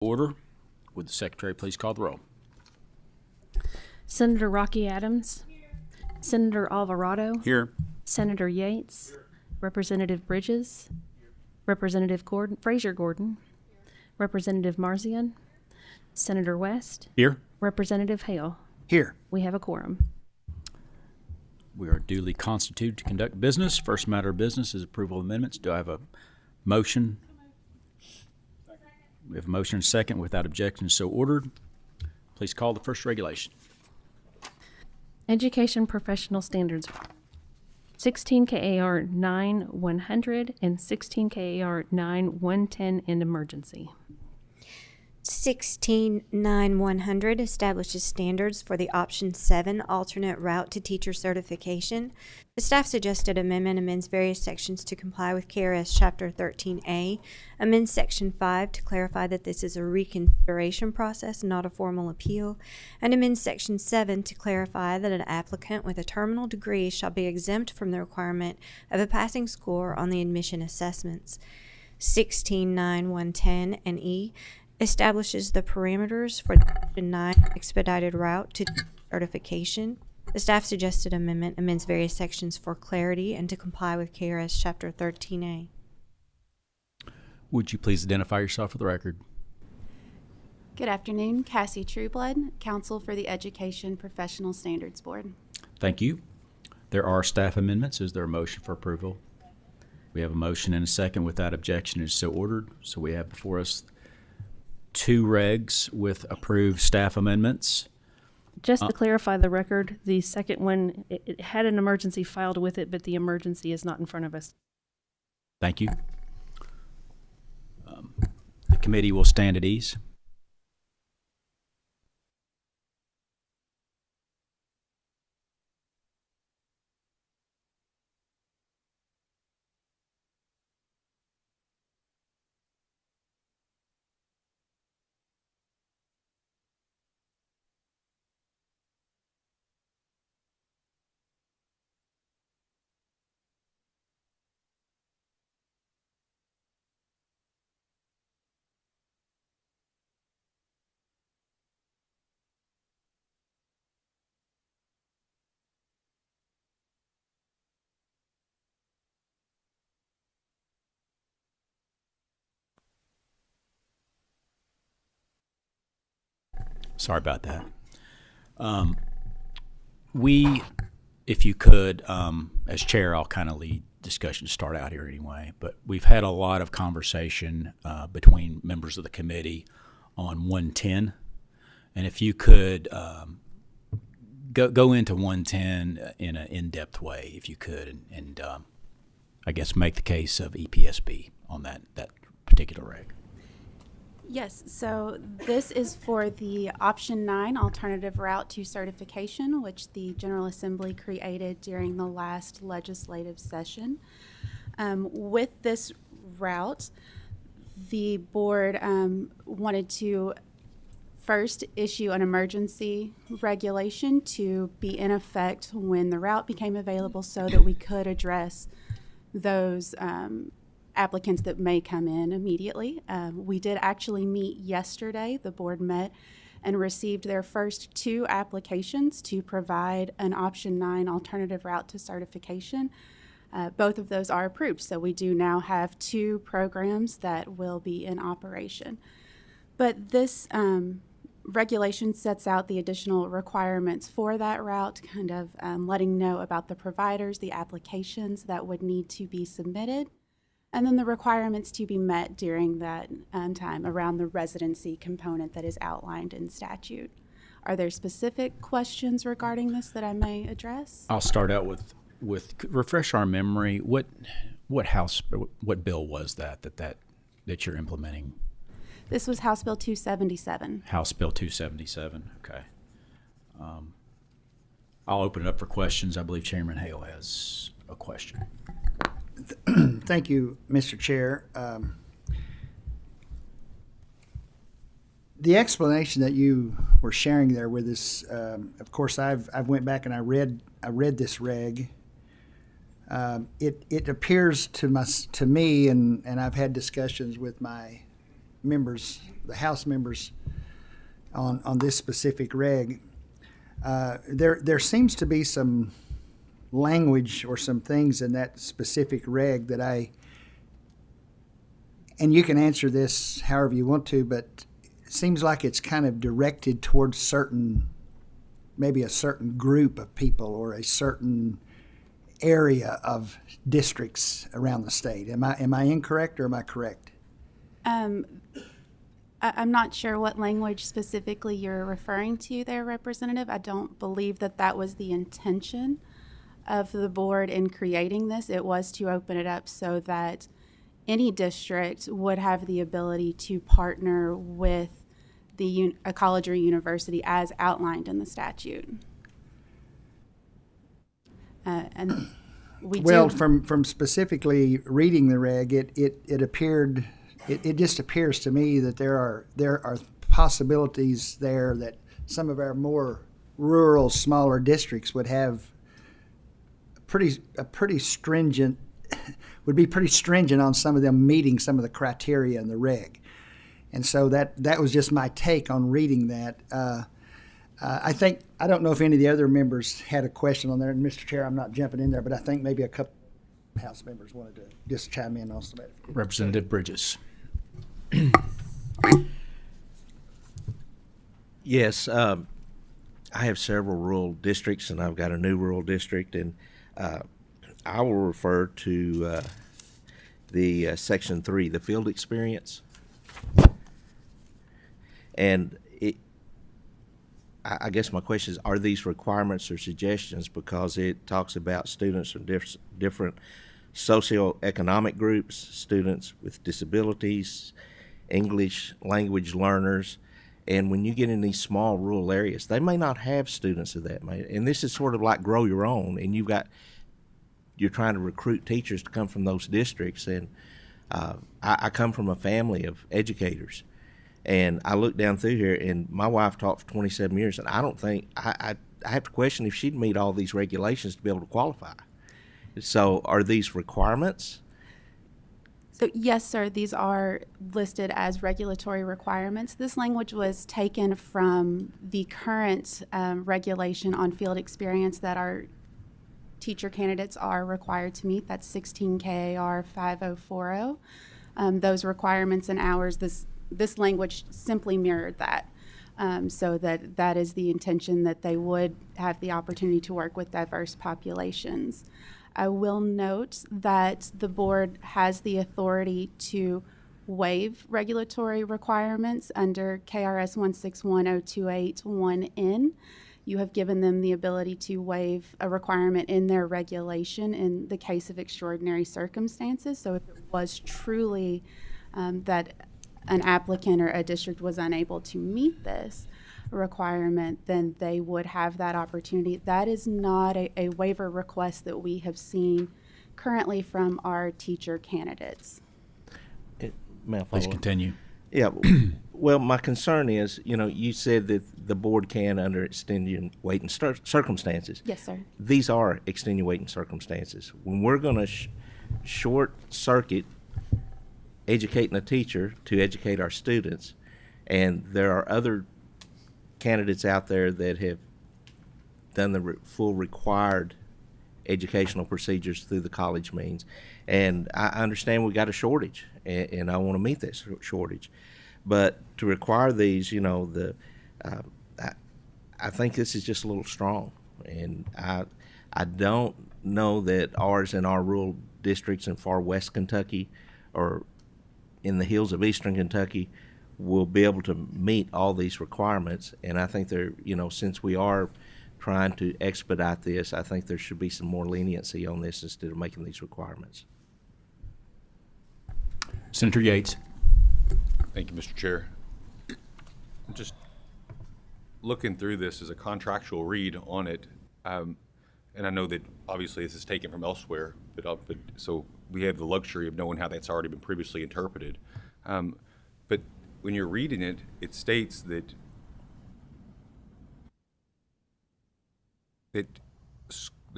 Order. Would the secretary please call the roll? Senator Rocky Adams. Senator Alvarado. Here. Senator Yates. Representative Bridges. Representative Frazier Gordon. Representative Marzian. Senator West. Here. Representative Hale. Here. We have a quorum. We are duly constituted to conduct business. First matter of business is approval of amendments. Do I have a motion? We have a motion and a second. Without objection, so ordered. Please call the first regulation. Education Professional Standards. 16 KAR 9-100 and 16 KAR 9-110 in emergency. 16-9-100 establishes standards for the Option 7 alternate route to teacher certification. The staff suggested amendment amends various sections to comply with KRS Chapter 13A, amends Section 5 to clarify that this is a reconsideration process, not a formal appeal, and amends Section 7 to clarify that an applicant with a terminal degree shall be exempt from the requirement of a passing score on the admission assessments. 16-9-110 and E establishes the parameters for the Option 9 expedited route to certification. The staff suggested amendment amends various sections for clarity and to comply with KRS Chapter 13A. Would you please identify yourself for the record? Good afternoon, Cassie Trueblood, Counsel for the Education Professional Standards Board. Thank you. There are staff amendments. Is there a motion for approval? We have a motion and a second. Without objection, it is so ordered. So we have before us two regs with approved staff amendments. Just to clarify the record, the second one, it had an emergency filed with it, but the emergency is not in front of us. Thank you. The committee will stand at ease. Sorry about that. If you could, as chair, I'll kind of lead discussion to start out here anyway, but we've had a lot of conversation between members of the committee on 110. And if you could go into 110 in an in-depth way, if you could, and I guess make the case of EPSB on that particular reg. Yes, so this is for the Option 9 alternative route to certification, which the General Assembly created during the last legislative session. With this route, the board wanted to first issue an emergency regulation to be in effect when the route became available so that we could address those applicants that may come in immediately. We did actually meet yesterday. The board met and received their first two applications to provide an Option 9 alternative route to certification. Both of those are approved, so we do now have two programs that will be in operation. But this regulation sets out the additional requirements for that route, kind of letting know about the providers, the applications that would need to be submitted, and then the requirements to be met during that time around the residency component that is outlined in statute. Are there specific questions regarding this that I may address? I'll start out with refresh our memory. What bill was that you're implementing? This was House Bill 277. House Bill 277. Okay. I'll open it up for questions. I believe Chairman Hale has a question. Thank you, Mr. Chair. The explanation that you were sharing there with us, of course, I've went back and I read this reg. It appears to me, and I've had discussions with my members, the House members, on this specific reg, there seems to be some language or some things in that specific reg that and you can answer this however you want to, but it seems like it's kind of directed towards maybe a certain group of people or a certain area of districts around the state. Am I incorrect or am I correct? I'm not sure what language specifically you're referring to there, Representative. I don't believe that was the intention of the board in creating this. It was to open it up so that any district would have the ability to partner with a college or university as outlined in the statute. And we from specifically reading the reg, it appeared, it just appears to me that there are possibilities there that some of our more rural, smaller districts would have a pretty stringent would be pretty stringent on some of them meeting some of the criteria in the reg. And so that was just my take on reading that. I don't know if any of the other members had a question on there. And Mr. Chair, I'm not jumping in there, but I think maybe a couple House members wanted to just chime in on some of that. Representative Bridges. Yes, I have several rural districts, and I've got a new rural district, and I will refer to the Section 3, the field experience. And I guess my question is, are these requirements or suggestions because it talks about students from different socioeconomic groups, students with disabilities, English language learners, and when you get in these small rural areas, they may not have students of that. And this is sort of like grow your own, and you're trying to recruit teachers to come from those districts. And I come from a family of educators, and I look down through here, and my wife taught for 27 years, and I don't think, I have to question if she'd meet all these regulations to be able to qualify. So are these requirements? So yes, sir, these are listed as regulatory requirements. This language was taken from the current regulation on field experience that our teacher candidates are required to meet. That's 16 KAR 5040. Those requirements and hours, this language simply mirrored that. So that is the intention, that they would have the opportunity to work with diverse populations. I will note that the board has the authority to waive regulatory requirements under KRS 1610281N. You have given them the ability to waive a requirement in their regulation in the case of extraordinary circumstances. So if it was truly that an applicant or a district was unable to meet this requirement, then they would have that opportunity. That is not a waiver request that we have seen currently from our teacher candidates. May I Please follow up? continue. Yeah. Well, my concern is, you said that the board can, under extenuating circumstances. Yes, sir. These are extenuating circumstances. When we're going to short circuit educating a teacher to educate our students, and there are other candidates out there that have done the full required educational procedures through the college means, and I understand we got a shortage, and I want to meet that shortage, but to require these, I think this is just a little strong, and I don't know that ours in our rural districts in far west Kentucky or in the hills of eastern Kentucky will be able to meet all these requirements. And I think since we are trying to expedite this, I think there should be some more leniency on this instead of making these requirements. Senator Yates. Thank you, Mr. Chair. I'm just looking through this as a contractual read on it, and I know that obviously this is taken from elsewhere, but so we have the luxury of knowing how that's already been previously interpreted. But when you're reading it, it states that the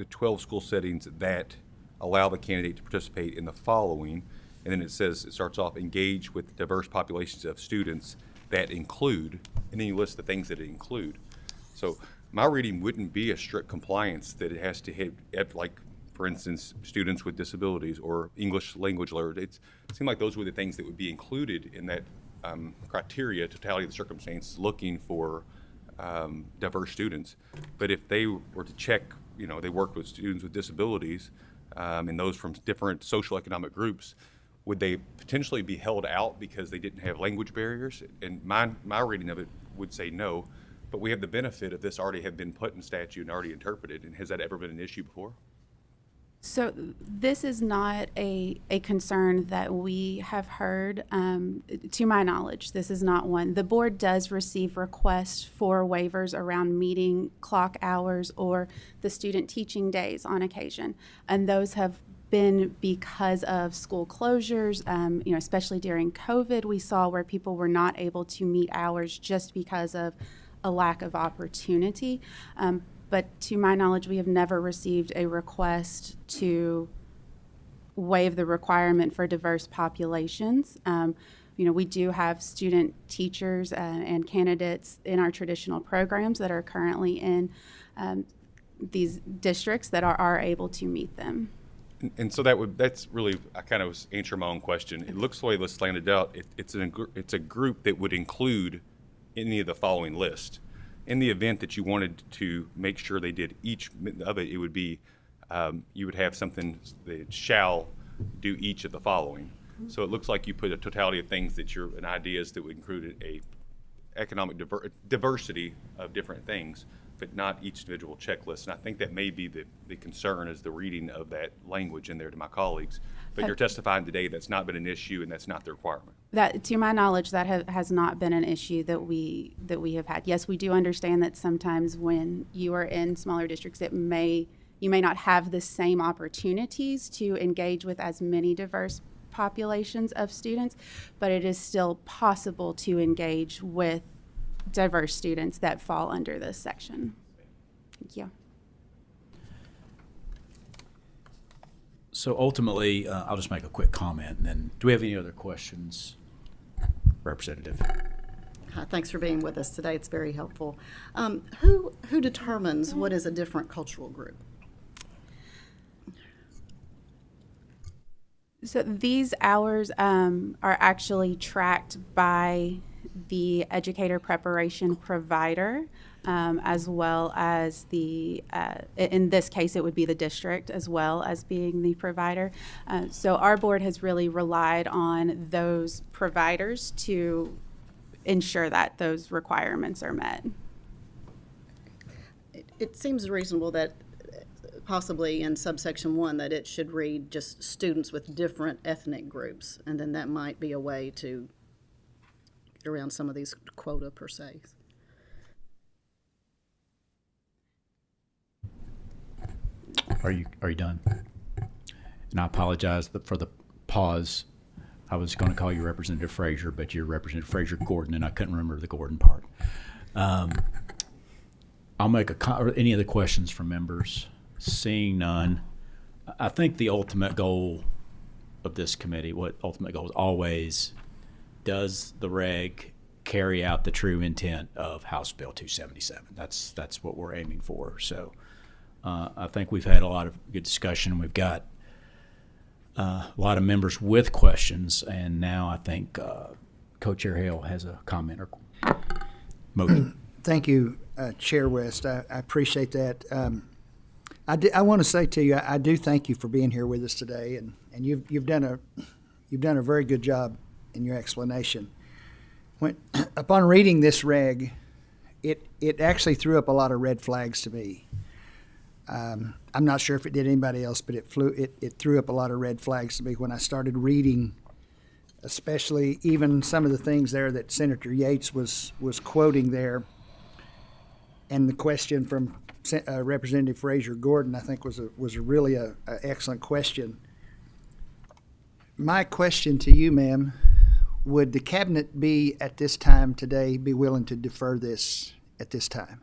12 school settings that allow the candidate to participate in the following, and then it says, it starts off, engage with diverse populations of students that include, and then you list the things that it include. So my reading wouldn't be a strict compliance that it has to hit, like, for instance, students with disabilities or English language learners. It seemed like those were the things that would be included in that criteria, totality of the circumstances, looking for diverse students. But if they were to check, they worked with students with disabilities and those from different social economic groups, would they potentially be held out because they didn't have language barriers? And my reading of it would say no, but we have the benefit of this already have been put in statute and already interpreted. And has that ever been an issue before? So this is not a concern that we have heard. To my knowledge, this is not one. The board does receive requests for waivers around meeting clock hours or the student teaching days on occasion. And those have been because of school closures, especially during COVID, we saw where people were not able to meet hours just because of a lack of opportunity. But to my knowledge, we have never received a request to waive the requirement for diverse populations. We do have student teachers and candidates in our traditional programs that are currently in these districts that are able to meet them. And so that's really, I kind of was answering my own question. It looks the way this landed out, it's a group that would include any of the following list. In the event that you wanted to make sure they did each of it, it would be, you would have something that shall do each of the following. So it looks like you put a totality of things and ideas that would include a economic diversity of different things, but not each individual checklist. And I think that may be the concern is the reading of that language in there to my colleagues. But you're testifying today that's not been an issue and that's not the requirement. That, to my knowledge, that has not been an issue that we have had. Yes, we do understand that sometimes when you are in smaller districts, you may not have the same opportunities to engage with as many diverse populations of students, but it is still possible to engage with diverse students that fall under this section. Thank you. So ultimately, I'll just make a quick comment, and then do we have any other questions? Representative. Hi, thanks for being with us today. It's very helpful. Who determines what is a different cultural group? So these hours are actually tracked by the educator preparation provider, as well as in this case, it would be the district as well as being the provider. So our board has really relied on those providers to ensure that those requirements are met. It seems reasonable that possibly in subsection 1 that it should read just students with different ethnic groups, and then that might be a way to get around some of these quota per se. Are you done? And I apologize for the pause. I was going to call you Representative Frazier, but you're Representative Frazier Gordon, and I couldn't remember the Gordon part. I'll make any other questions from members? Seeing none, I think the ultimate goal of this committee, what ultimate goal is always, does the reg carry out the true intent of House Bill 277? That's what we're aiming for. So I think we've had a lot of good discussion. We've got a lot of members with questions, and now I think Co-Chair Hale has a comment or motion. Thank you, Chair West. I appreciate that. I want to say to you, I do thank you for being here with us today, and you've done a very good job in your explanation. Upon reading this reg, it actually threw up a lot of red flags to me. I'm not sure if it did anybody else, but it threw up a lot of red flags to me when I started reading, especially even some of the things there that Senator Yates was quoting there. And the question from Representative Frazier Gordon, I think, was a really a excellent question. My question to you, ma'am, would the cabinet be at this time today be willing to defer this at this time?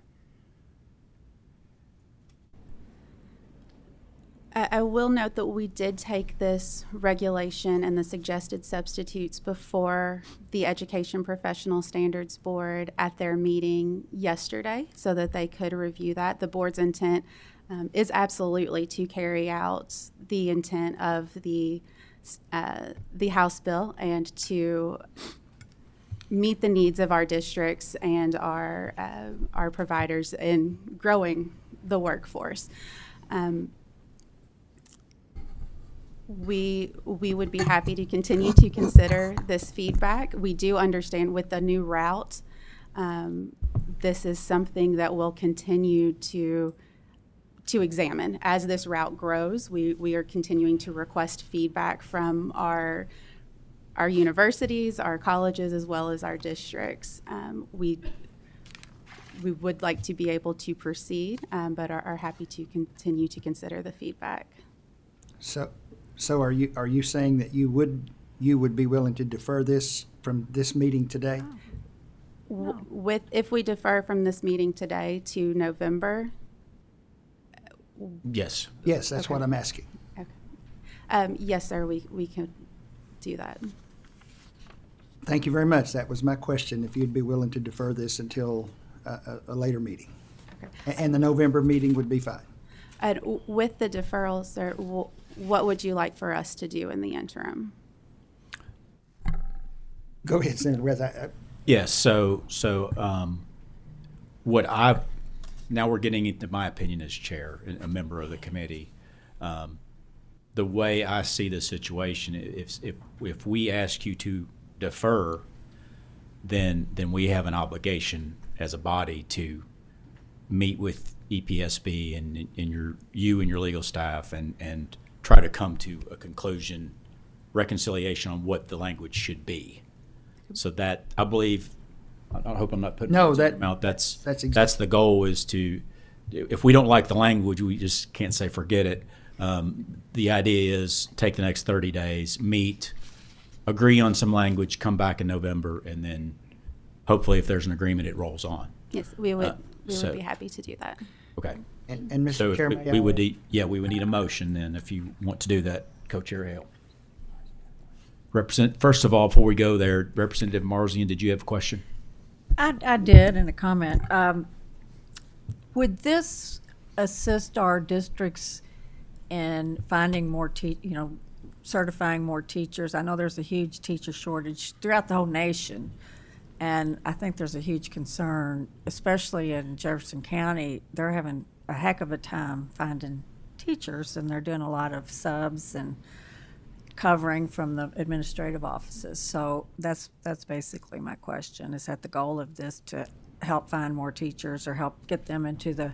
I will note that we did take this regulation and the suggested substitutes before the Education Professional Standards Board at their meeting yesterday so that they could review that. The board's intent is absolutely to carry out the intent of the House bill and to meet the needs of our districts and our providers in growing the workforce. We would be happy to continue to consider this feedback. We do understand with the new route, this is something that we'll continue to examine. As this route grows, we are continuing to request feedback from our universities, our colleges, as well as our districts. We would like to be able to proceed, but are happy to continue to consider the feedback. So are you saying that you would be willing to defer this from this meeting today? If we defer from this meeting today to November, Yes. Yes, that's Okay. what I'm asking. okay. Yes, sir, we could do that. Thank you very much. That was my question, if you'd be willing to defer this until a later meeting. Okay. And the November meeting would be fine. And with the deferral, sir, what would you like for us to do in the interim? Go ahead, Senator West. Yes, now we're getting into my opinion as chair, a member of the committee. The way I see the situation, if we ask you to defer, then we have an obligation as a body to meet with EPSB and you and your legal staff and try to come to a conclusion, reconciliation on what the language should be. So that, I believe, I hope I'm not putting No, words in your that- mouth. that's That's the goal, is to, if we don't like the language, we just can't say forget it. The idea is take the next 30 days, meet, agree on some language, come back in November, and then hopefully if there's an agreement, it rolls on. Yes, we would so- be happy to do that. Okay. And So Mr. if Chair, we may we I- would need, we would need a motion then if you want to do that, Co-Chair Hale. First of all, before we go there, Representative Marzian, did you have a question? I did in a comment. Would this assist our districts in finding more certifying more teachers? I know there's a huge teacher shortage throughout the whole nation, and I think there's a huge concern, especially in Jefferson County. They're having a heck of a time finding teachers, and they're doing a lot of subs and covering from the administrative offices. So that's basically my question. Is that the goal of this, to help find more teachers or help get them into the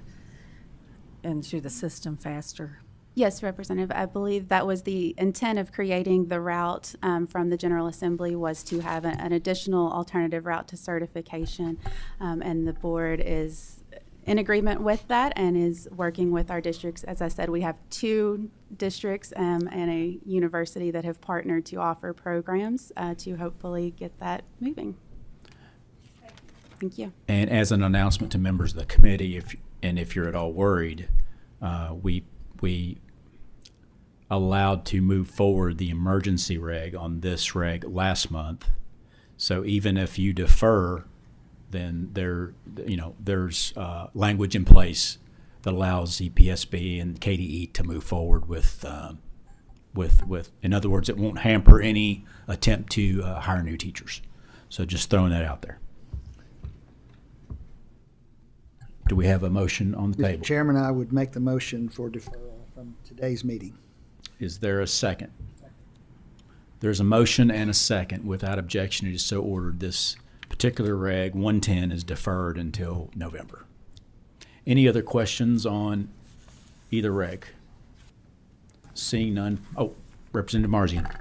system faster? Yes, Representative, I believe that was the intent of creating the route from the General Assembly, was to have an additional alternative route to certification. And the board is in agreement with that and is working with our districts. As I said, we have 2 districts and a university that have partnered to offer programs to hopefully get that moving. Thank you. And as an announcement to members of the committee, if you're at all worried, we allowed to move forward the emergency reg on this reg last month. So even if you defer, then there's language in place that allows EPSB and KDE to move forward with. In other words, it won't hamper any attempt to hire new teachers. So just throwing that out there. Do we have a motion on the Mr. table? Chairman, I would make the motion for deferral from today's meeting. Is there a second? There's a motion and a second. Without objection, it is so ordered. This particular reg 110 is deferred until November. Any other questions on either reg? Seeing none. Oh, Representative Marzian.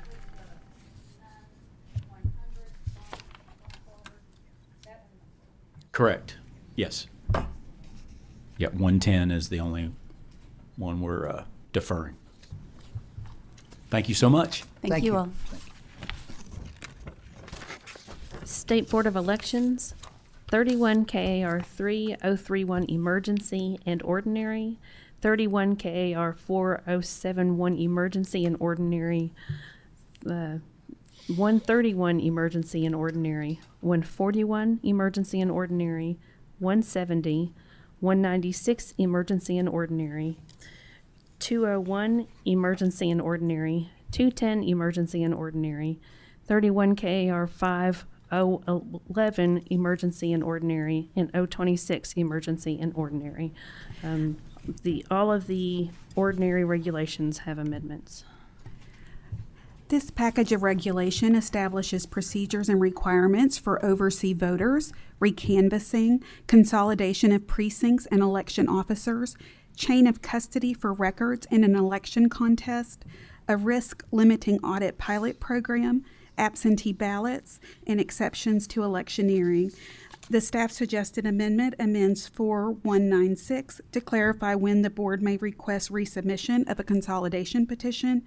Correct. Yes. Yep, 110 is the only one we're deferring. Thank you so much. Thank you all. State Board of Elections, 31 KAR 3031 emergency and ordinary, 131 KAR 4071 emergency and ordinary, 131 emergency and ordinary, 141 emergency and ordinary, 170, 196 emergency and ordinary, 201 emergency and ordinary, 210 emergency and ordinary, 31 KAR 5011 emergency and ordinary, and 026 emergency and ordinary. All of the ordinary regulations have amendments. This package of regulation establishes procedures and requirements for overseas voters, recanvassing, consolidation of precincts and election officers, chain of custody for records in an election contest, a risk limiting audit pilot program, absentee ballots, and exceptions to electioneering. The staff suggested amendment amends 4196 to clarify when the board may request resubmission of a consolidation petition,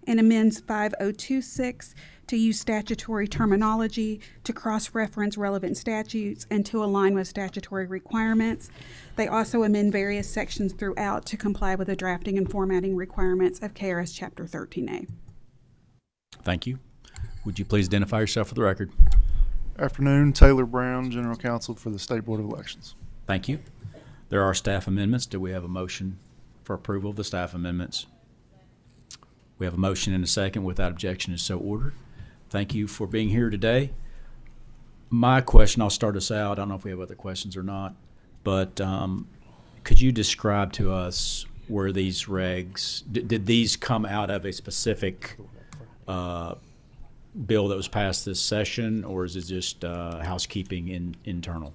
and amends 5026 to use statutory terminology to cross-reference relevant statutes and to align with statutory requirements. They also amend various sections throughout to comply with the drafting and formatting requirements of KRS Chapter 13A. Thank you. Would you please identify yourself for the record? Afternoon, Taylor Brown, General Counsel for the State Board of Elections. Thank you. There are staff amendments. Do we have a motion for approval of the staff amendments? We have a motion and a second. Without objection is so ordered. Thank you for being here today. My question, I'll start us out. I don't know if we have other questions or not, but could you describe to us where these regs, did these come out of a specific bill that was passed this session, or is it just housekeeping internal?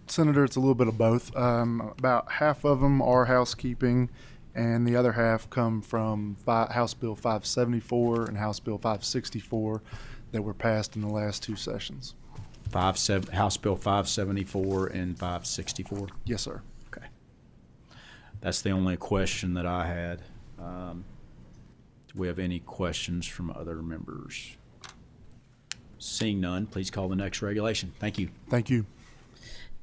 Senator, it's a little bit of both. About half of them are housekeeping, and the other half come from House Bill 574 and House Bill 564 that were passed in the last two sessions. House Bill 574 and 564? Yes, sir. Okay. That's the only question that I had. Do we have any questions from other members? Seeing none, please call the next regulation. Thank you. Thank you.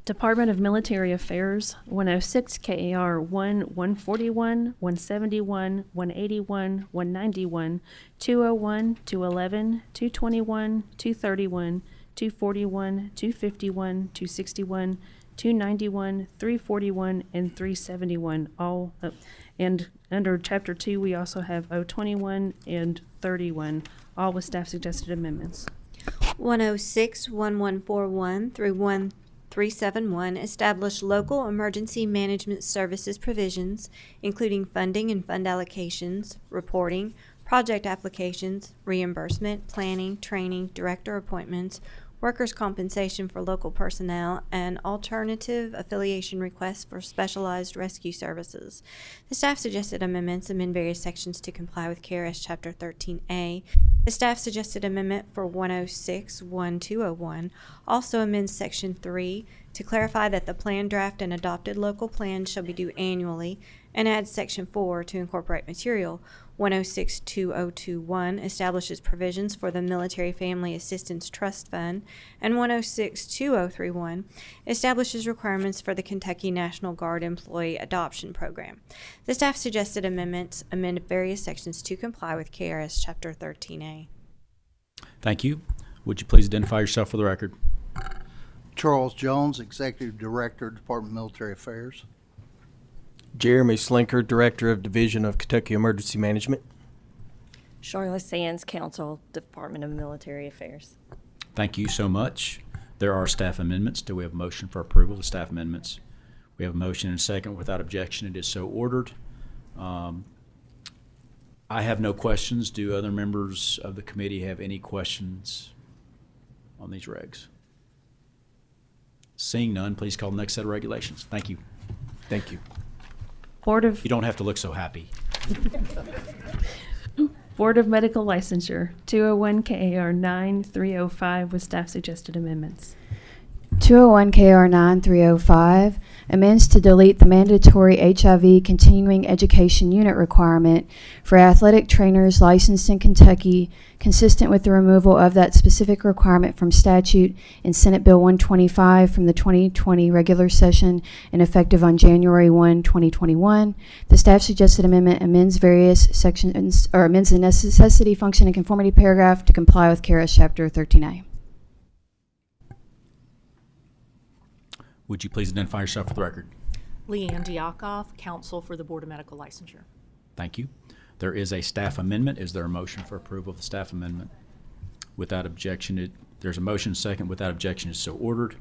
Department of Military Affairs, 106 KAR 141, 171, 181, 191, 201, 211, 221, 231, 241, 251, 261, 291, 341, and 371. All and under Chapter 2, we also have 021 and 31, all with staff suggested amendments. 106, 1141 through 1371 establish local emergency management services provisions, including funding and fund allocations, reporting, project applications, reimbursement, planning, training, director appointments, workers' compensation for local personnel, and alternative affiliation requests for specialized rescue services. The staff suggested amendments amend various sections to comply with KRS Chapter 13A. The staff suggested amendment for 106-1201 also amends Section 3 to clarify that the plan draft and adopted local plans shall be due annually, and adds Section 4 to incorporate material. 106-2021 establishes provisions for the Military Family Assistance Trust Fund, and 106-2031 establishes requirements for the Kentucky National Guard Employee Adoption Program. The staff suggested amendments amend various sections to comply with KRS Chapter 13A. Thank you. Would you please identify yourself for the record? Charles Jones, Executive Director, Department of Military Affairs. Jeremy Slinker, Director of Division of Kentucky Emergency Management. Charlotte Sands, Counsel, Department of Military Affairs. Thank you so much. There are staff amendments. Do we have a motion for approval of staff amendments? We have a motion and a second. Without objection, it is so ordered. I have no questions. Do other members of the committee have any questions on these regs? Seeing none, please call the next set of regulations. Thank you. Thank you. You don't have to look so happy. Board of Medical Licensure, 201 KAR 9305 with staff suggested amendments. 201 KR 9305 amends to delete the mandatory HIV continuing education unit requirement for athletic trainers licensed in Kentucky, consistent with the removal of that specific requirement from statute in Senate Bill 125 from the 2020 regular session and effective on January 1, 2021. The staff suggested amendment amends various sections, or amends the necessity, function, and conformity paragraph to comply with KRS Chapter 13A. Would you please identify yourself for the record? Leanne Diakoff, counsel for the Board of Medical Licensure. Thank you. There is a staff amendment. Is there a motion for approval of the staff amendment? Without objection, there's a motion second. Without objection, it's so ordered.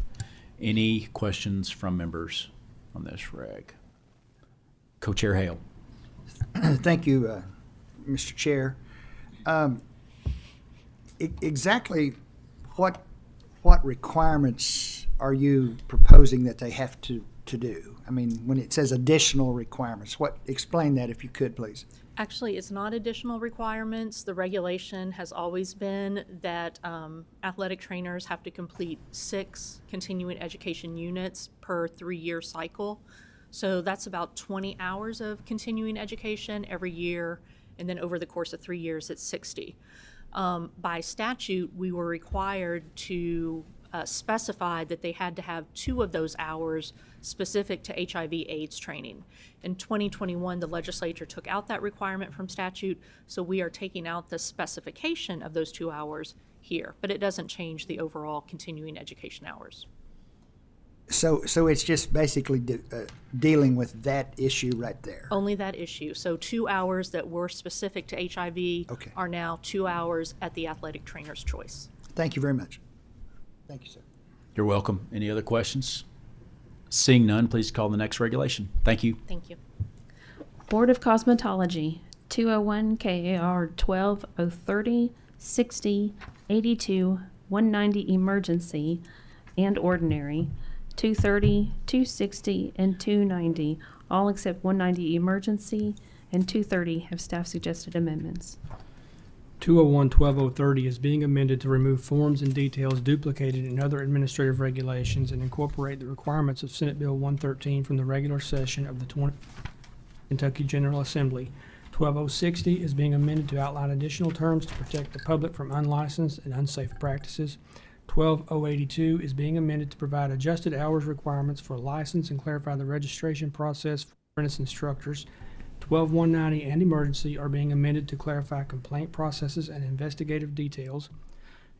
Any questions from members on this reg? Co-Chair Hale. Thank you, Mr. Chair. Exactly what requirements are you proposing that they have to do? I mean, when it says additional requirements, explain that if you could, please. Actually, it's not additional requirements. The regulation has always been that athletic trainers have to complete 6 continuing education units per 3-year cycle. So that's about 20 hours of continuing education every year, and then over the course of 3 years, it's 60. By statute, we were required to specify that they had to have 2 of those hours specific to HIV/AIDS training. In 2021, the legislature took out that requirement from statute, so we are taking out the specification of those 2 hours here, but it doesn't change the overall continuing education hours. So it's just basically dealing with that issue right there. Only that issue. So 2 hours that were specific to HIV are now 2 hours at the athletic trainer's choice. Thank you very much. Thank you, sir. You're welcome. Any other questions? Seeing none, please call the next regulation. Thank you. Thank you. Board of Cosmetology, 201 KAR 12 030 60 82 190 emergency and ordinary, 230, 260, and 290, all except 190 emergency, and 230 have staff suggested amendments. 201-12030 is being amended to remove forms and details duplicated in other administrative regulations and incorporate the requirements of Senate Bill 113 from the regular session of the Kentucky General Assembly. 12060 is being amended to outline additional terms to protect the public from unlicensed and unsafe practices. 12082 is being amended to provide adjusted hours requirements for license and clarify the registration process for apprentice instructors. 12190 and emergency are being amended to clarify complaint processes and investigative details.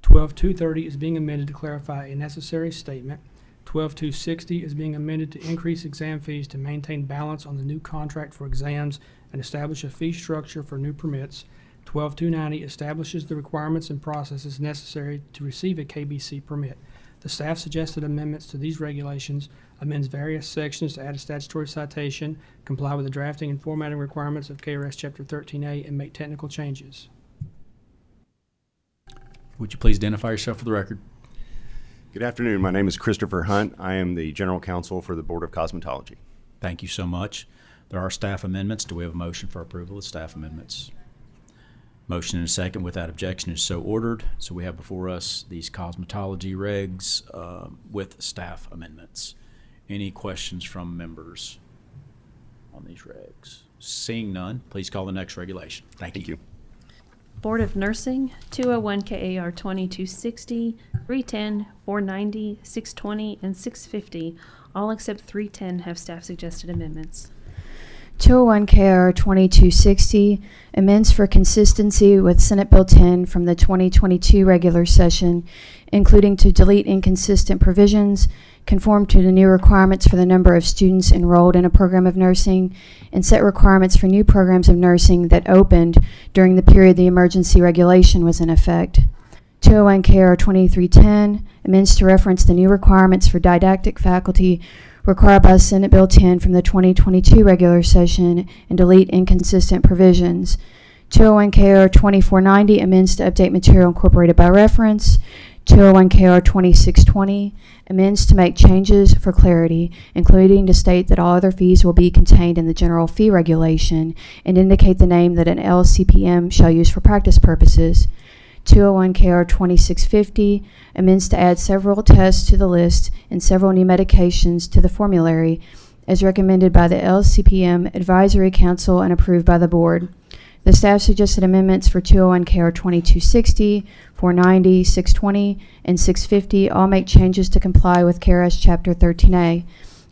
12230 is being amended to clarify a necessary statement. 12260 is being amended to increase exam fees to maintain balance on the new contract for exams and establish a fee structure for new permits. 12290 establishes the requirements and processes necessary to receive a KBC permit. The staff suggested amendments to these regulations amends various sections to add a statutory citation, comply with the drafting and formatting requirements of KRS Chapter 13A, and make technical changes. Would you please identify yourself for the record? Good afternoon. My name is Christopher Hunt. I am the General Counsel for the Board of Cosmetology. Thank you so much. There are staff amendments. Do we have a motion for approval of staff amendments? Motion and a second. Without objection is so ordered. So we have before us these cosmetology regs with staff amendments. Any questions from members on these regs? Seeing none, please call the next regulation. Thank you. Board of Nursing, 201 KAR 2260, 310, 490, 620, and 650, all except 310 have staff suggested amendments. 201 KR 2260 amends for consistency with Senate Bill 10 from the 2022 regular session, including to delete inconsistent provisions, conform to the new requirements for the number of students enrolled in a program of nursing, and set requirements for new programs of nursing that opened during the period the emergency regulation was in effect. 201 KR 2310 amends to reference the new requirements for didactic faculty required by Senate Bill 10 from the 2022 regular session and delete inconsistent provisions. 201 KR 2490 amends to update material incorporated by reference. 201 KR 2620 amends to make changes for clarity, including to state that all other fees will be contained in the general fee regulation and indicate the name that an LCPM shall use for practice purposes. 201 KR 2650 amends to add several tests to the list and several new medications to the formulary as recommended by the LCPM Advisory Council and approved by the board. The staff suggested amendments for 201 KR 2260, 490, 620, and 650 all make changes to comply with KRS Chapter 13A.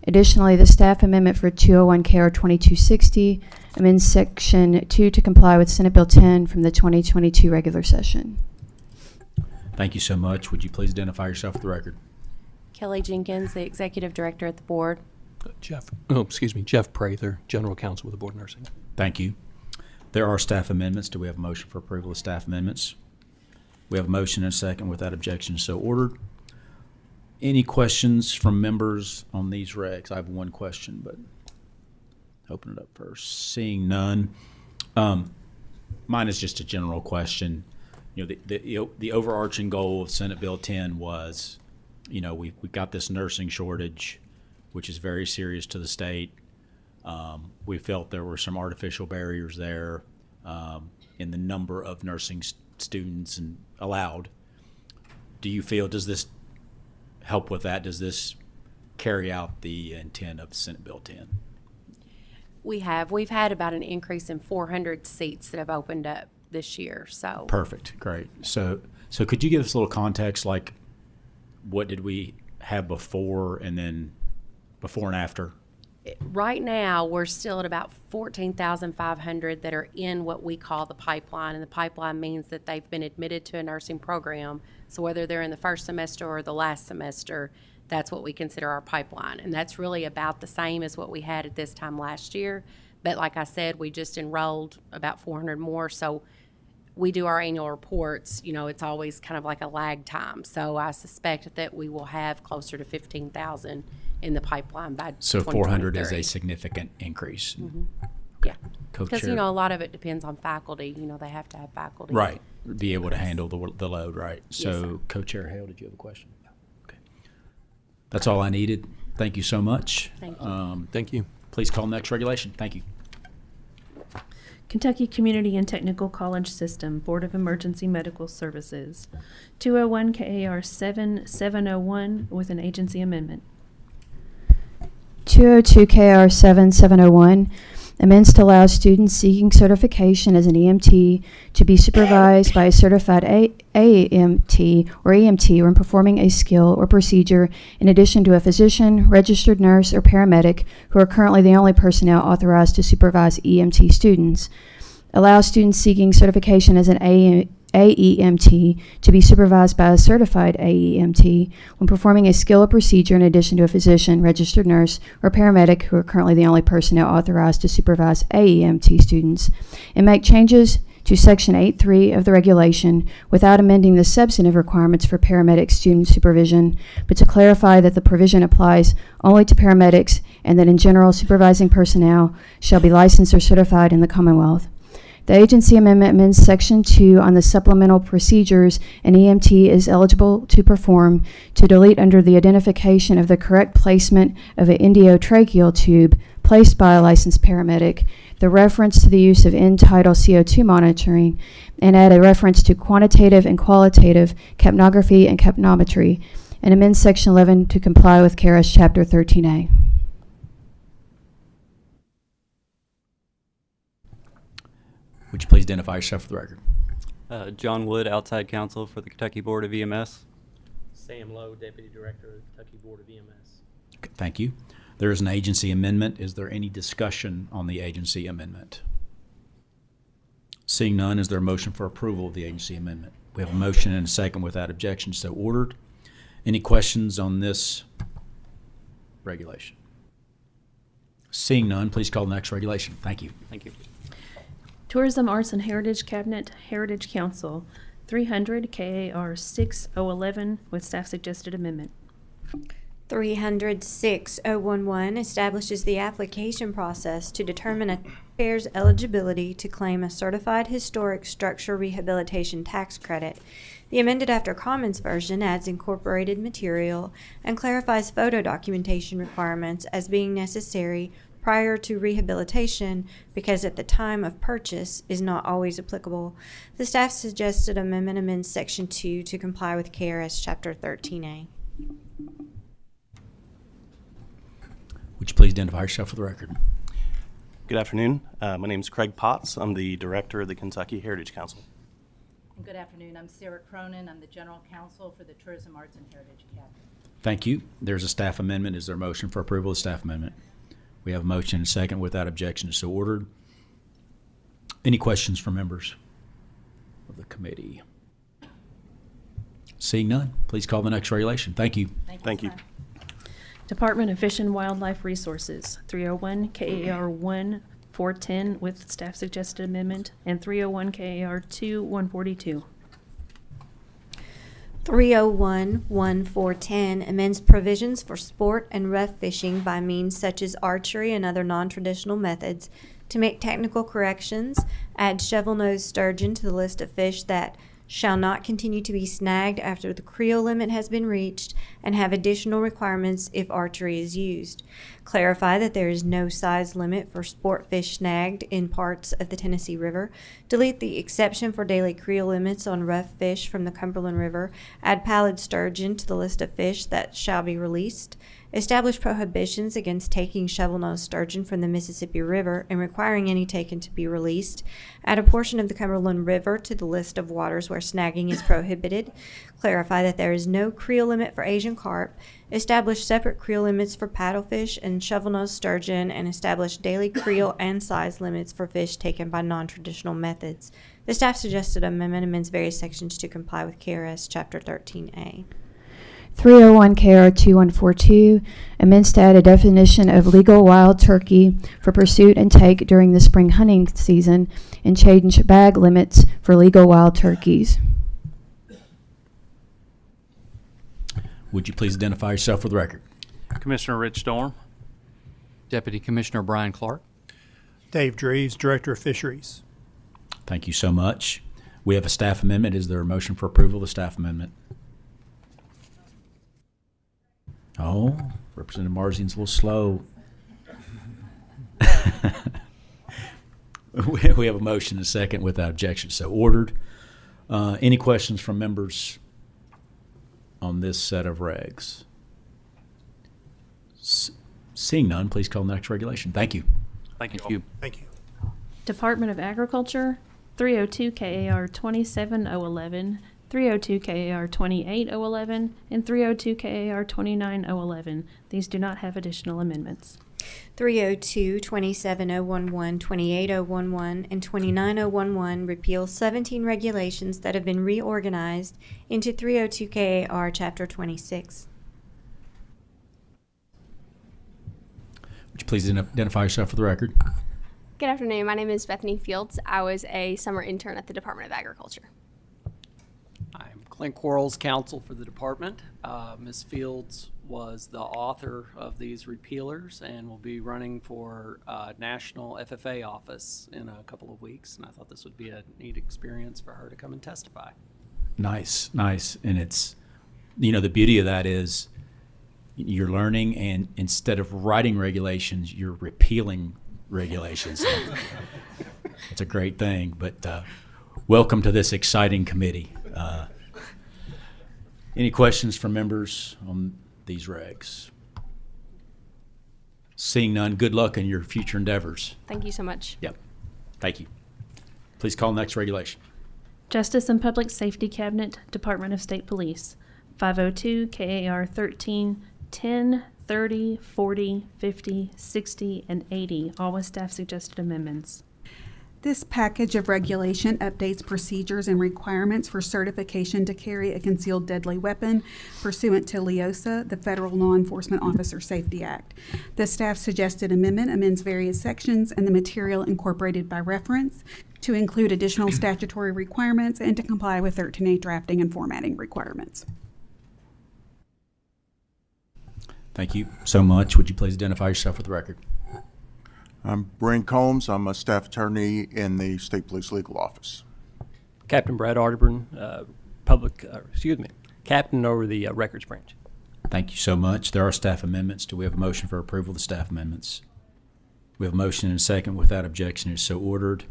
Additionally, the staff amendment for 201 KR 2260 amends Section 2 to comply with Senate Bill 10 from the 2022 regular session. Thank you so much. Would you please identify yourself for the record? Kelly Jenkins, the Executive Director at the Board. Jeff Prather, General Counsel with the Board of Nursing. Thank you. There are staff amendments. Do we have a motion for approval of staff amendments? We have a motion and a second. Without objection, so ordered. Any questions from members on these regs? I have one question, but open it up first. Seeing none. Mine is just a general question. The overarching goal of Senate Bill 10 was, we've got this nursing shortage, which is very serious to the state. We felt there were some artificial barriers there in the number of nursing students and allowed. Do you feel, does this help with that? Does this carry out the intent of Senate Bill 10? We've had about an increase in 400 seats that have opened up this year. So perfect, great. So could you give us a little context, like what did we have before and then before and after? Right now, we're still at about 14,500 that are in what we call the pipeline, and the pipeline means that they've been admitted to a nursing program. So whether they're in the first semester or the last semester, that's what we consider our pipeline, and that's really about the same as what we had at this time last year. But like I said, we just enrolled about 400 more, so we do our annual reports. It's always kind of like a lag time. So I suspect that we will have closer to 15,000 in the pipeline by So 400 is a significant increase. Mm-hmm. Yeah, because Co-chair. a lot of it depends on faculty. They have to have faculty. Right, be able to handle the load, right. So Yes, Co-Chair Hale, did you have a question? Okay. That's all I needed. Thank you so much. Thank you. Thank you. Please call next regulation. Thank you. Kentucky Community and Technical College System Board of Emergency Medical Services, 201 KAR 7701 with an agency amendment. 202 KR 7701 amends to allow students seeking certification as an EMT to be supervised by a certified AEMT or EMT when performing a skill or procedure in addition to a physician, registered nurse, or paramedic who are currently the only personnel authorized to supervise EMT students. Allow students seeking certification as an AEMT to be supervised by a certified AEMT when performing a skill or procedure in addition to a physician, registered nurse, or paramedic who are currently the only personnel authorized to supervise AEMT students, and make changes to Section 8.3 of the regulation without amending the substantive requirements for paramedic student supervision, but to clarify that the provision applies only to paramedics and that in general supervising personnel shall be licensed or certified in the Commonwealth. The agency amendment amends Section 2 on the supplemental procedures an EMT is eligible to perform to delete under the identification of the correct placement of an endotracheal tube placed by a licensed paramedic, the reference to the use of end-tidal CO2 monitoring, and add a reference to quantitative and qualitative capnography and capnometry, and amend Section 11 to comply with KRS Chapter 13A. Would you please identify yourself for the record? John Wood, outside counsel for the Kentucky Board of EMS. Sam Lowe, Deputy Director of the Kentucky Board of EMS. Okay, thank you. There is an agency amendment. Is there any discussion on the agency amendment? Seeing none, is there a motion for approval of the agency amendment? We have a motion and a second without objection, so ordered. Any questions on this regulation? Seeing none, please call the next regulation. Thank you. Thank you. Tourism, Arts, and Heritage Cabinet Heritage Council, 300 KAR 6011 with staff suggested amendment. 300-6011 establishes the application process to determine a taxpayer's eligibility to claim a certified historic structure rehabilitation tax credit. The amended After Commons version adds incorporated material and clarifies photo documentation requirements as being necessary prior to rehabilitation because at the time of purchase is not always applicable. The staff suggested amendment amends Section 2 to comply with KRS Chapter 13A. Would you please identify yourself for the record? Good afternoon. My name is Craig Potts. I'm the director of the Kentucky Heritage Council. And good afternoon. I'm Sarah Cronin. I'm the general counsel for the Tourism Arts and Heritage Academy. Thank you. There's a staff amendment. Is there a motion for approval of the staff amendment? We have a motion and a second. Without objection, so ordered. Any questions from members of the committee? Seeing none, please call the next regulation. Thank you. Thank you. Department of Fish and Wildlife Resources, 301 KAR 1 410 with staff suggested amendment, and 301 KAR 2 142. 301-1410 amends provisions for sport and rough fishing by means such as archery and other non-traditional methods to make technical corrections, add shovel-nosed sturgeon to the list of fish that shall not continue to be snagged after the creel limit has been reached, and have additional requirements if archery is used. Clarify that there is no size limit for sport fish snagged in parts of the Tennessee River. Delete the exception for daily creel limits on rough fish from the Cumberland River. Add pallid sturgeon to the list of fish that shall be released. Establish prohibitions against taking shovel-nosed sturgeon from the Mississippi River and requiring any taken to be released. Add a portion of the Cumberland River to the list of waters where snagging is prohibited. Clarify that there is no creel limit for Asian carp. Establish separate creel limits for paddlefish and shovel-nosed sturgeon, and establish daily creel and size limits for fish taken by non-traditional methods. The staff suggested amendment amends various sections to comply with KRS Chapter 13A. 301 KR 2142 amends to add a definition of legal wild turkey for pursuit and take during the spring hunting season and change bag limits for legal wild turkeys. Would you please identify yourself for the record? Commissioner Rich Storm. Deputy Commissioner Brian Clark. Dave Dreves, Director of Fisheries. Thank you so much. We have a staff amendment. Is there a motion for approval of the staff amendment? Oh, Representative Marzian's a little slow. We have a motion and a second without objection, so ordered. Any questions from members on this set of regs? Seeing none, please call the next regulation. Thank you. Thank you. Thank you. Department of Agriculture, 302 KAR 27011, 302 KAR 28011, and 302 KAR 29011. These do not have additional amendments. 302, 27011, 28011, and 29011 repeal 17 regulations that have been reorganized into 302 KAR Chapter 26. Would you please identify yourself for the record? Good afternoon. My name is Bethany Fields. I was a summer intern at the Department of Agriculture. I'm Clint Quarles, counsel for the department. Ms. Fields was the author of these repealers and will be running for national FFA office in a couple of weeks. And I thought this would be a neat experience for her to come and testify. Nice. And it's, the beauty of that is you're learning, and instead of writing regulations, you're repealing regulations. It's a great thing, but welcome to this exciting committee. Any questions from members on these regs? Seeing none, good luck in your future endeavors. Thank you so much. Yep. Thank you. Please call the next regulation. Justice and Public Safety Cabinet, Department of State Police, 502 KAR 13, 10, 30, 40, 50, 60, and 80, all with staff suggested amendments. This package of regulation updates procedures and requirements for certification to carry a concealed deadly weapon pursuant to LEOSA, the Federal Law Enforcement Officer Safety Act. The staff suggested amendment amends various sections and the material incorporated by reference to include additional statutory requirements and to comply with 13A drafting and formatting requirements. Thank you so much. Would you please identify yourself for the record? I'm Brent Combs. I'm a staff attorney in the State Police Legal Office. Captain Brad Arterburn, Captain over the Records Branch. Thank you so much. There are staff amendments. Do we have a motion for approval of the staff amendments? We have a motion and a second. Without objection, it's so ordered.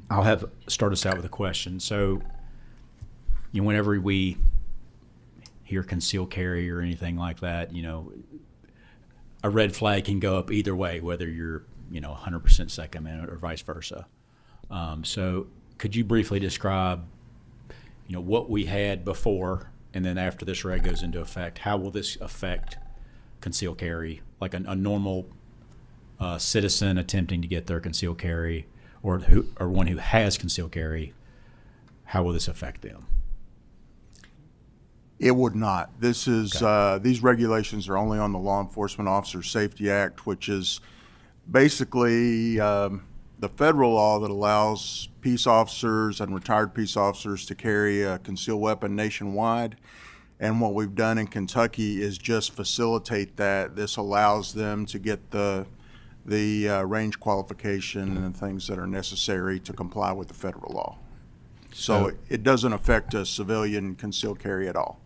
I'll start us out with a question. So, whenever we hear concealed carry or anything like that, a red flag can go up either way, whether you're, 100% Second Amendment or vice versa. So could you briefly describe, what we had before, and then after this reg goes into effect, how will this affect concealed carry, like a normal citizen attempting to get their concealed carry, or one who has concealed carry? How will this affect them? It would not. This is these regulations are only on the Law Enforcement Officer Safety Act, which is basically the federal law that allows peace officers and retired peace officers to carry a concealed weapon nationwide. And what we've done in Kentucky is just facilitate that. This allows them to get the range qualification and the things that are necessary to comply with the federal law. So it doesn't affect a civilian concealed carry at all.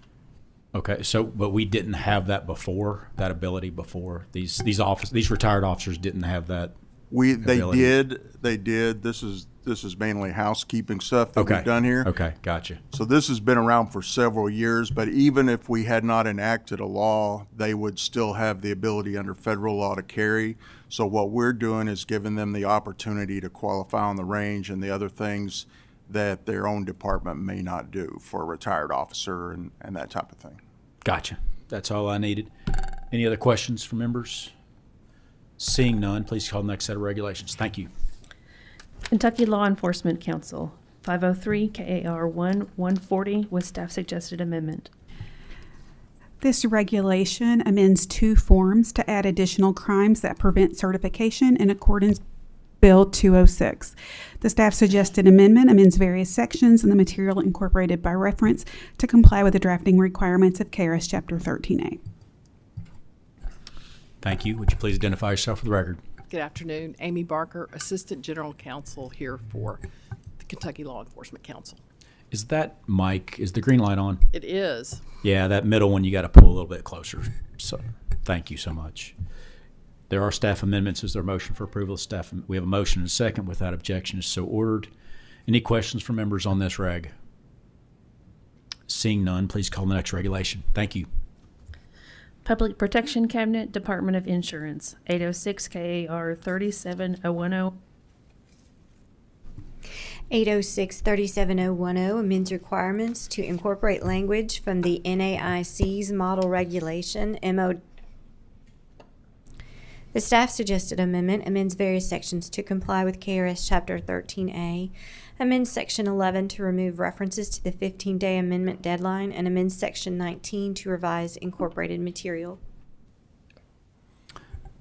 Okay, but we didn't have that before, that ability before. These retired officers didn't have that. They did. This is mainly housekeeping stuff that we've done here. Okay, gotcha. So this has been around for several years, but even if we had not enacted a law, they would still have the ability under federal law to carry. So what we're doing is giving them the opportunity to qualify on the range and the other things that their own department may not do for a retired officer and that type of thing. Gotcha. That's all I needed. Any other questions from members? Seeing none, please call the next set of regulations. Thank you. Kentucky Law Enforcement Council, 503 KAR 140 with staff suggested amendment. This regulation amends 2 forms to add additional crimes that prevent certification in accordance Bill 206. The staff suggested amendment amends various sections and the material incorporated by reference to comply with the drafting requirements of KRS Chapter 13A. Thank you. Would you please identify yourself for the record? Good afternoon. Amy Barker, Assistant General Counsel here for the Kentucky Law Enforcement Council. Is that mic, is the green light on? It is. Yeah, that middle one you got to pull a little bit closer. So thank you so much. There are staff amendments. Is there a motion for approval of staff? We have a motion and a second. Without objection, is so ordered. Any questions from members on this reg? Seeing none, please call the next regulation. Thank you. Public Protection Cabinet, Department of Insurance, 806 KAR 37010. 806-37010 amends requirements to incorporate language from the NAIC's model regulation, MO. The staff suggested amendment amends various sections to comply with KRS Chapter 13A, amends Section 11 to remove references to the 15-day amendment deadline, and amends Section 19 to revise incorporated material.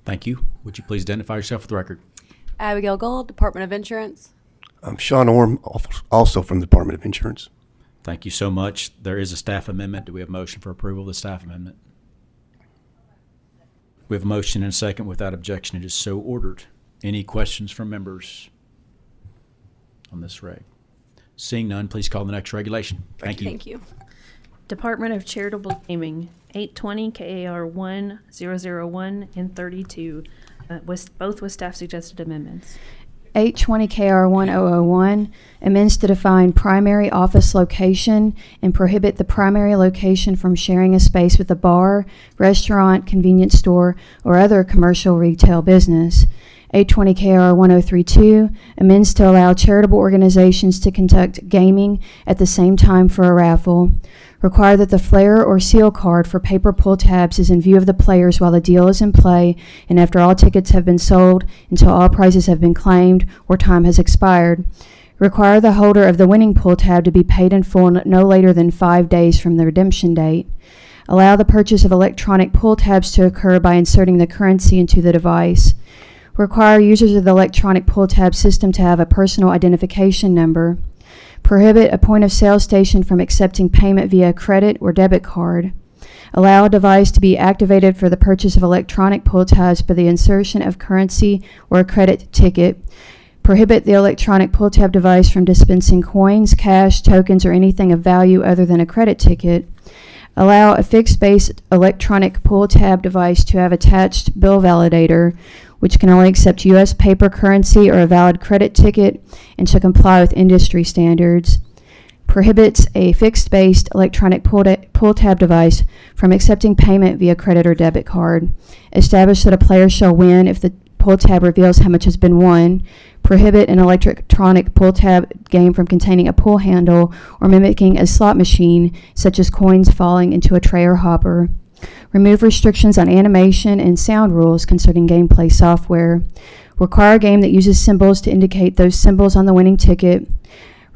Thank you. Would you please identify yourself for the record? Abigail Gold, Department of Insurance. I'm Sean Orm, also from the Department of Insurance. Thank you so much. There is a staff amendment. Do we have a motion for approval of the staff amendment? We have a motion and a second. Without objection, it is so ordered. Any questions from members on this reg? Seeing none, please call the next regulation. Thank you. Thank you. Department of Charitable Gaming, 820 KAR 1001 and 32, both with staff suggested amendments. 820 KR 1001 amends to define primary office location and prohibit the primary location from sharing a space with a bar, restaurant, convenience store, or other commercial retail business. 820 KR 1032 amends to allow charitable organizations to conduct gaming at the same time for a raffle. Require that the flare or seal card for paper pull tabs is in view of the players while the deal is in play and after all tickets have been sold until all prizes have been claimed or time has expired. Require the holder of the winning pull tab to be paid in full no later than 5 days from the redemption date. Allow the purchase of electronic pull tabs to occur by inserting the currency into the device. Require users of the electronic pull tab system to have a personal identification number. Prohibit a point-of-sale station from accepting payment via credit or debit card. Allow a device to be activated for the purchase of electronic pull tabs by the insertion of currency or a credit ticket. Prohibit the electronic pull tab device from dispensing coins, cash, tokens, or anything of value other than a credit ticket. Allow a fixed-base electronic pull tab device to have attached bill validator, which can only accept U.S. paper currency or a valid credit ticket and shall comply with industry standards. Prohibits a fixed-based electronic pull tab device from accepting payment via credit or debit card. Establish that a player shall win if the pull tab reveals how much has been won. Prohibit an electronic pull tab game from containing a pull handle or mimicking a slot machine, such as coins falling into a tray or hopper. Remove restrictions on animation and sound rules concerning gameplay software. Require a game that uses symbols to indicate those symbols on the winning ticket.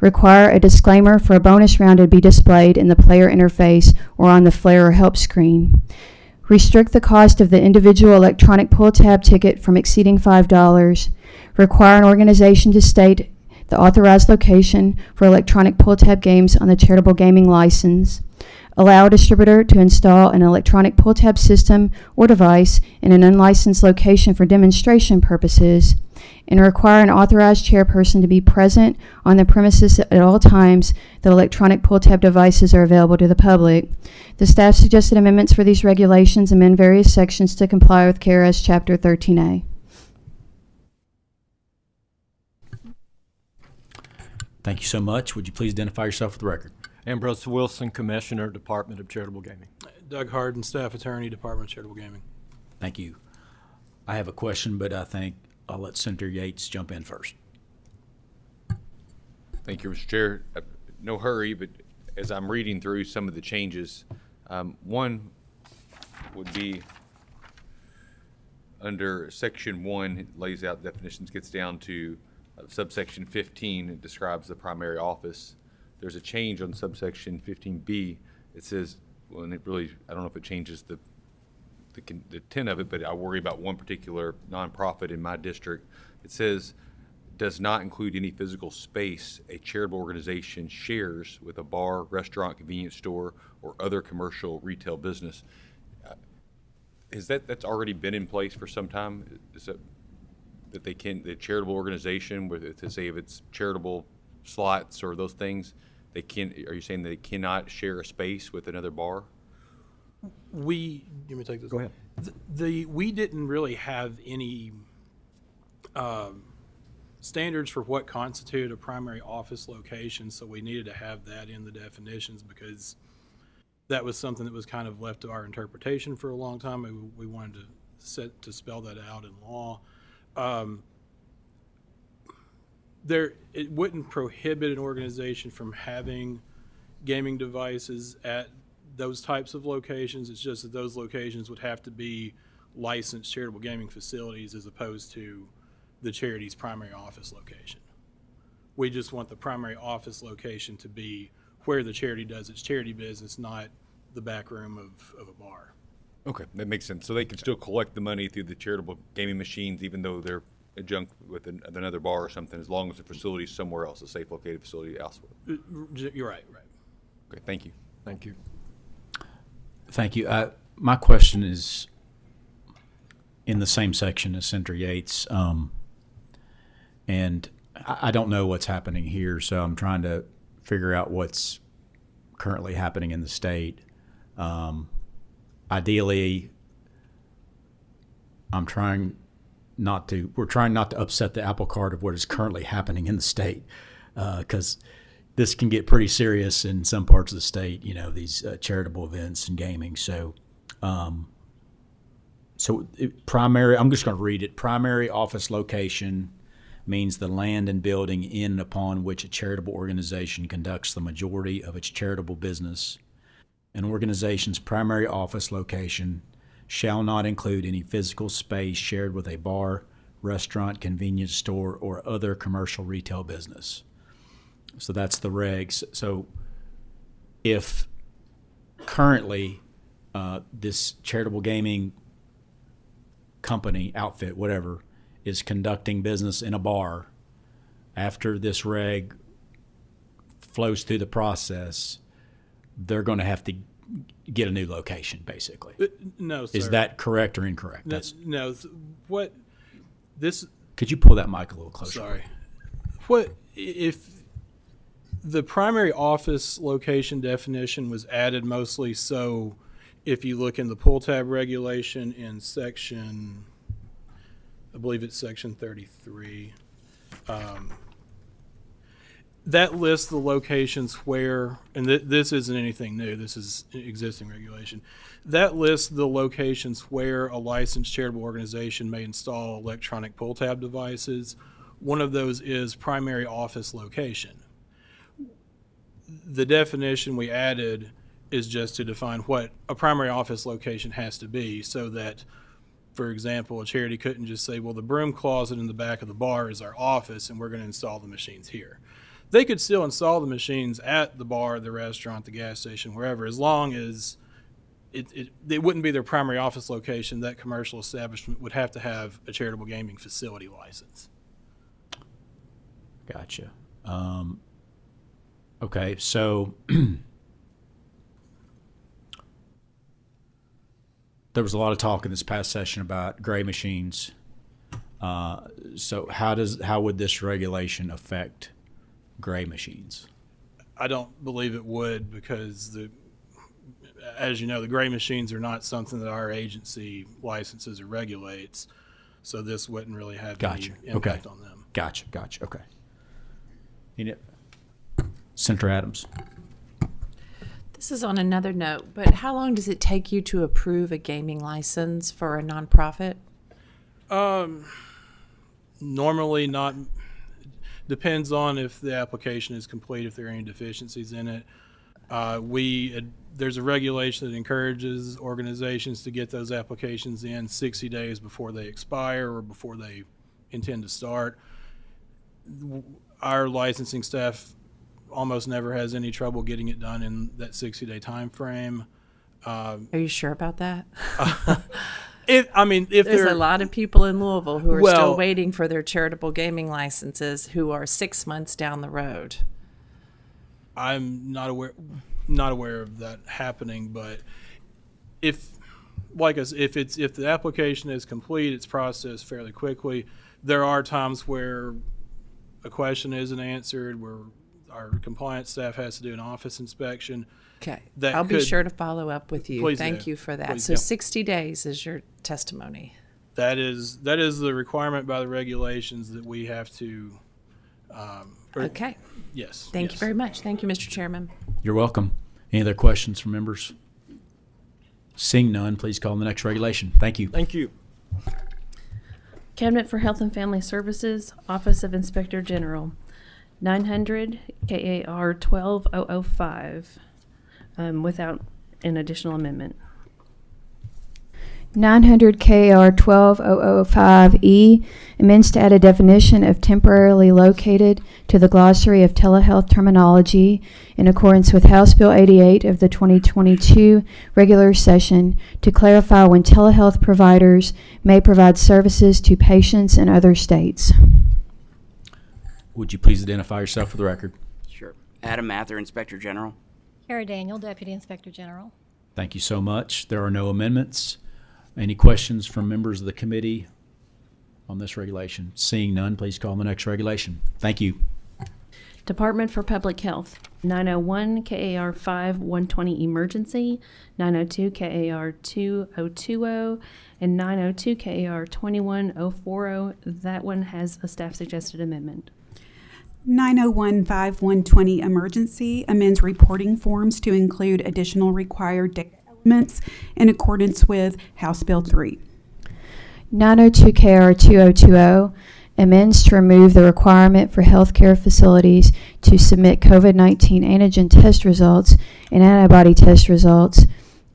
Require a disclaimer for a bonus round to be displayed in the player interface or on the flare or help screen. Restrict the cost of the individual electronic pull tab ticket from exceeding $5. Require an organization to state the authorized location for electronic pull tab games on the charitable gaming license. Allow a distributor to install an electronic pull tab system or device in an unlicensed location for demonstration purposes, and require an authorized chairperson to be present on the premises at all times that electronic pull tab devices are available to the public. The staff suggested amendments for these regulations amend various sections to comply with KRS Chapter 13A. Thank you so much. Would you please identify yourself for the record? Ambrose Wilson, Commissioner, Department of Charitable Gaming. Doug Harden, Staff Attorney, Department of Charitable Gaming. Thank you. I have a question, but I think I'll let Senator Yates jump in first. Thank you, Mr. Chair. No hurry, but as I'm reading through some of the changes, one would be under Section 1, it lays out definitions, gets down to subsection 15, it describes the primary office. There's a change on subsection 15B. It says, well, and it really, I don't know if it changes the intent of it, but I worry about one particular nonprofit in my district. It says, does not include any physical space a charitable organization shares with a bar, restaurant, convenience store, or other commercial retail business. Is that's already been in place for some time? Is that they can, the charitable organization, whether to say if it's charitable slots or those things, they can, are you saying they cannot share a space with another bar? You want me to take this? Go ahead. We didn't really have any standards for what constituted a primary office location, so we needed to have that in the definitions because that was something that was kind of left to our interpretation for a long time. We wanted to spell that out in law. It wouldn't prohibit an organization from having gaming devices at those types of locations. It's just that those locations would have to be licensed charitable gaming facilities as opposed to the charity's primary office location. We just want the primary office location to be where the charity does its charity business, not the back room of a bar. Okay, that makes sense. So they can still collect the money through the charitable gaming machines even though they're adjunct with another bar or something, as long as the facility is somewhere else, a safe located facility elsewhere. You're right. Okay, thank you. Thank you. Thank you. My question is in the same section as Senator Yates, and I don't know what's happening here, so I'm trying to figure out what's currently happening in the state. Ideally, we're trying not to upset the apple cart of what is currently happening in the state, because this can get pretty serious in some parts of the state, these charitable events and gaming. So, primary, I'm just going to read it. Primary office location means the land and building in and upon which a charitable organization conducts the majority of its charitable business. An organization's primary office location shall not include any physical space shared with a bar, restaurant, convenience store, or other commercial retail business. So that's the regs. So if currently this charitable gaming company, outfit, whatever, is conducting business in a bar, after this reg flows through the process, they're going to have to get a new location, basically. No, sir. Is that correct or incorrect? No. What this? Could you pull that mic a little closer? Sorry. What if The primary office location definition was added mostly so if you look in the pull tab regulation in section, I believe it's section 33, that lists the locations where, and this isn't anything new, this is existing regulation, that lists the locations where a licensed charitable organization may install electronic pull tab devices. One of those is primary office location. The definition we added is just to define what a primary office location has to be, so that, for example, a charity couldn't just say, well, the broom closet in the back of the bar is our office and we're going to install the machines here. They could still install the machines at the bar, the restaurant, the gas station, wherever, as long as it wouldn't be their primary office location. That commercial establishment would have to have a charitable gaming facility license. Gotcha. Okay, so there was a lot of talk in this past session about gray machines. So how would this regulation affect gray machines? I don't believe it would, because as you know, the gray machines are not something that our agency licenses or regulates. So this wouldn't really have any impact on them. Gotcha. Okay. Senator Adams. This is on another note, but how long does it take you to approve a gaming license for a nonprofit? Normally not. Depends on if the application is complete, if there are any deficiencies in it. There's a regulation that encourages organizations to get those applications in 60 days before they expire or before they intend to start. Our licensing staff almost never has any trouble getting it done in that 60-day time frame. Are you sure about that? There's a lot of people in Louisville who are still waiting for their charitable gaming licenses who are 6 months down the road. I'm not aware of that happening, but if the application is complete, it's processed fairly quickly. There are times where a question isn't answered, where our compliance staff has to do an office inspection. Okay. I'll be sure to follow up with you. Thank you for that. Please, so 60 days is your testimony. That is the requirement by the regulations that we have to. Okay. Yes. Thank you very much. Thank you, Mr. Chairman. You're welcome. Any other questions from members? Seeing none, please call on the next regulation. Thank you. Thank you. Cabinet for Health and Family Services, Office of Inspector General, 900 KAR 12005, without an additional amendment. 900 KR 12005E amends to add a definition of temporarily located to the glossary of telehealth terminology in accordance with House Bill 88 of the 2022 regular session to clarify when telehealth providers may provide services to patients in other states. Would you please identify yourself for the record? Sure. Adam Mather, Inspector General. Kara Daniel, Deputy Inspector General. Thank you so much. There are no amendments. Any questions from members of the committee on this regulation? Seeing none, please call on the next regulation. Thank you. Department for Public Health, 901 KAR 5120 Emergency, 902 KAR 2020, and 902 KAR 21040. That one has a staff suggested amendment. 901-5120 Emergency amends reporting forms to include additional required data elements in accordance with House Bill 3. 902 KR 2020 amends to remove the requirement for healthcare facilities to submit COVID-19 antigen test results and antibody test results,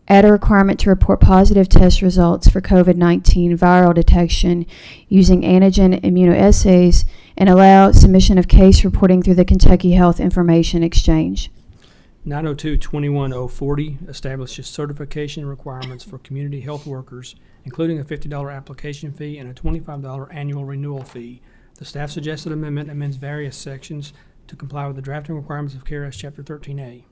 add a requirement to report positive test results for COVID-19 viral detection using antigen immunoassays, and allow submission of case reporting through the Kentucky Health Information Exchange. 902-21040 establishes certification requirements for community health workers, including a $50 application fee and a $25 annual renewal fee. The staff suggested amendment amends various sections to comply with the drafting requirements of KRS Chapter 13A.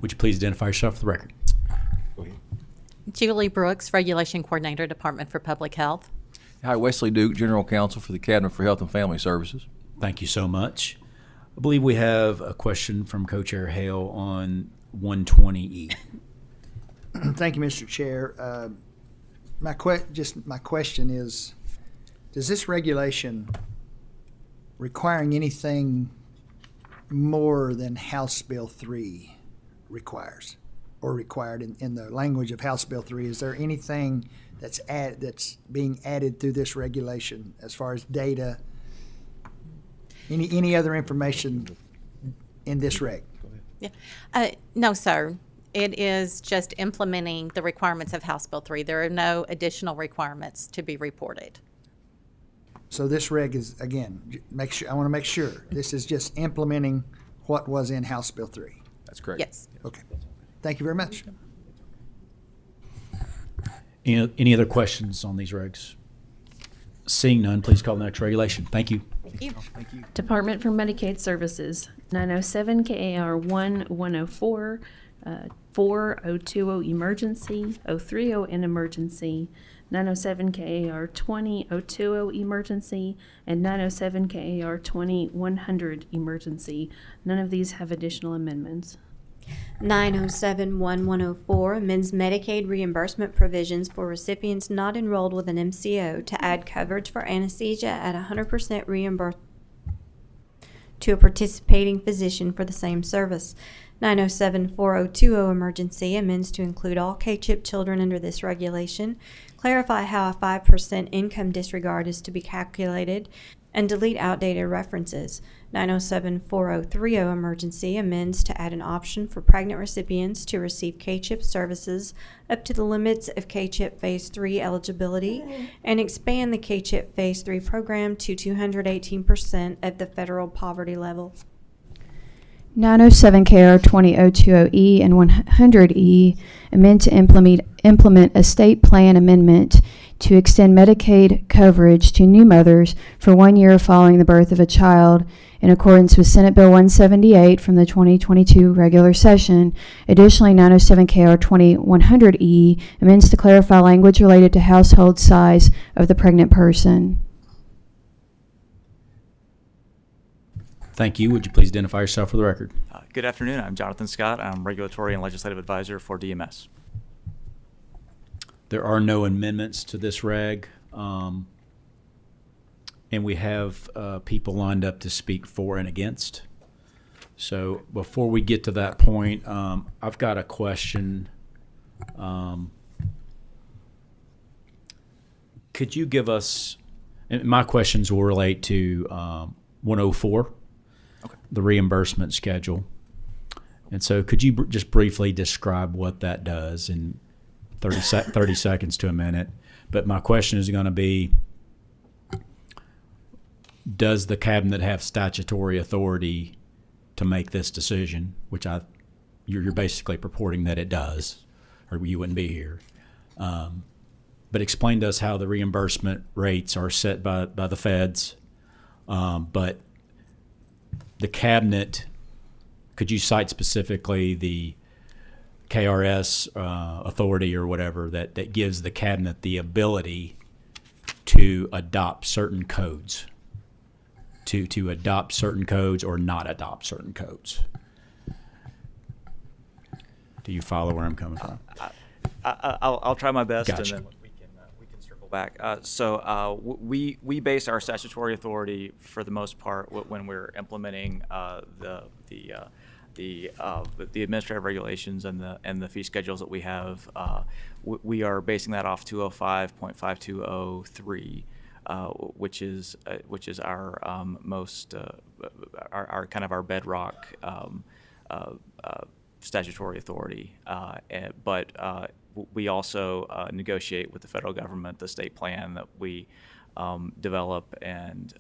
Would you please identify yourself for the record? Julie Brooks, Regulation Coordinator, Department for Public Health. Hi, Wesley Duke, General Counsel for the Cabinet for Health and Family Services. Thank you so much. I believe we have a question from Co-Chair Hale on 120E. Thank you, Mr. Chair. My question is, does this regulation requiring anything more than House Bill 3 requires or required in the language of House Bill 3? Is there anything that's being added through this regulation as far as data, any other information in this reg? Yeah. No, sir. It is just implementing the requirements of House Bill 3. There are no additional requirements to be reported. So this reg is, again, I want to make sure this is just implementing what was in House Bill 3. That's correct. Yes. Okay. Thank you very much. Any other questions on these regs? Seeing none, please call the next regulation. Thank you. Thank you. Thank you. Department for Medicaid Services, 907 KAR 1104, 4020 emergency, 030 an emergency, 907 KAR 20020 emergency, and 907 KAR 20100 emergency. None of these have additional amendments. 907-1104 amends Medicaid reimbursement provisions for recipients not enrolled with an MCO to add coverage for anesthesia at 100% reimbursed to a participating physician for the same service. 907-4020 emergency amends to include all K-CHIP children under this regulation, clarify how a 5% income disregard is to be calculated, and delete outdated references. 907-4030 emergency amends to add an option for pregnant recipients to receive K-CHIP services up to the limits of K-CHIP Phase 3 eligibility and expand the K-CHIP Phase 3 program to 218% of the federal poverty level. 907 KR 20020E and 100E amend to implement a state plan amendment to extend Medicaid coverage to new mothers for 1 year following the birth of a child in accordance with Senate Bill 178 from the 2022 regular session. Additionally, 907 KR 2100E amends to clarify language related to household size of the pregnant person. Thank you. Would you please identify yourself for the record? Good afternoon. I'm Jonathan Scott. I'm Regulatory and Legislative Advisor for DMS. There are no amendments to this reg, and we have people lined up to speak for and against. So before we get to that point, I've got a question. Could you give us, and my questions will relate to 104, the reimbursement schedule. And so could you just briefly describe what that does in 30 seconds to a minute? But my question is going to be, does the cabinet have statutory authority to make this decision, which you're basically purporting that it does, or you wouldn't be here. But explain to us how the reimbursement rates are set by the feds. But the cabinet, could you cite specifically the KRS authority or whatever that gives the cabinet the ability to adopt certain codes, to adopt certain codes or not adopt certain codes? Do you follow where I'm coming from? I'll try my best, Gotcha. and then we can circle back. We base our statutory authority for the most part when we're implementing the administrative regulations and the fee schedules that we have. We are basing that off 205.5203, which is our most our kind of our bedrock statutory authority. But we also negotiate with the federal government the state plan that we develop, and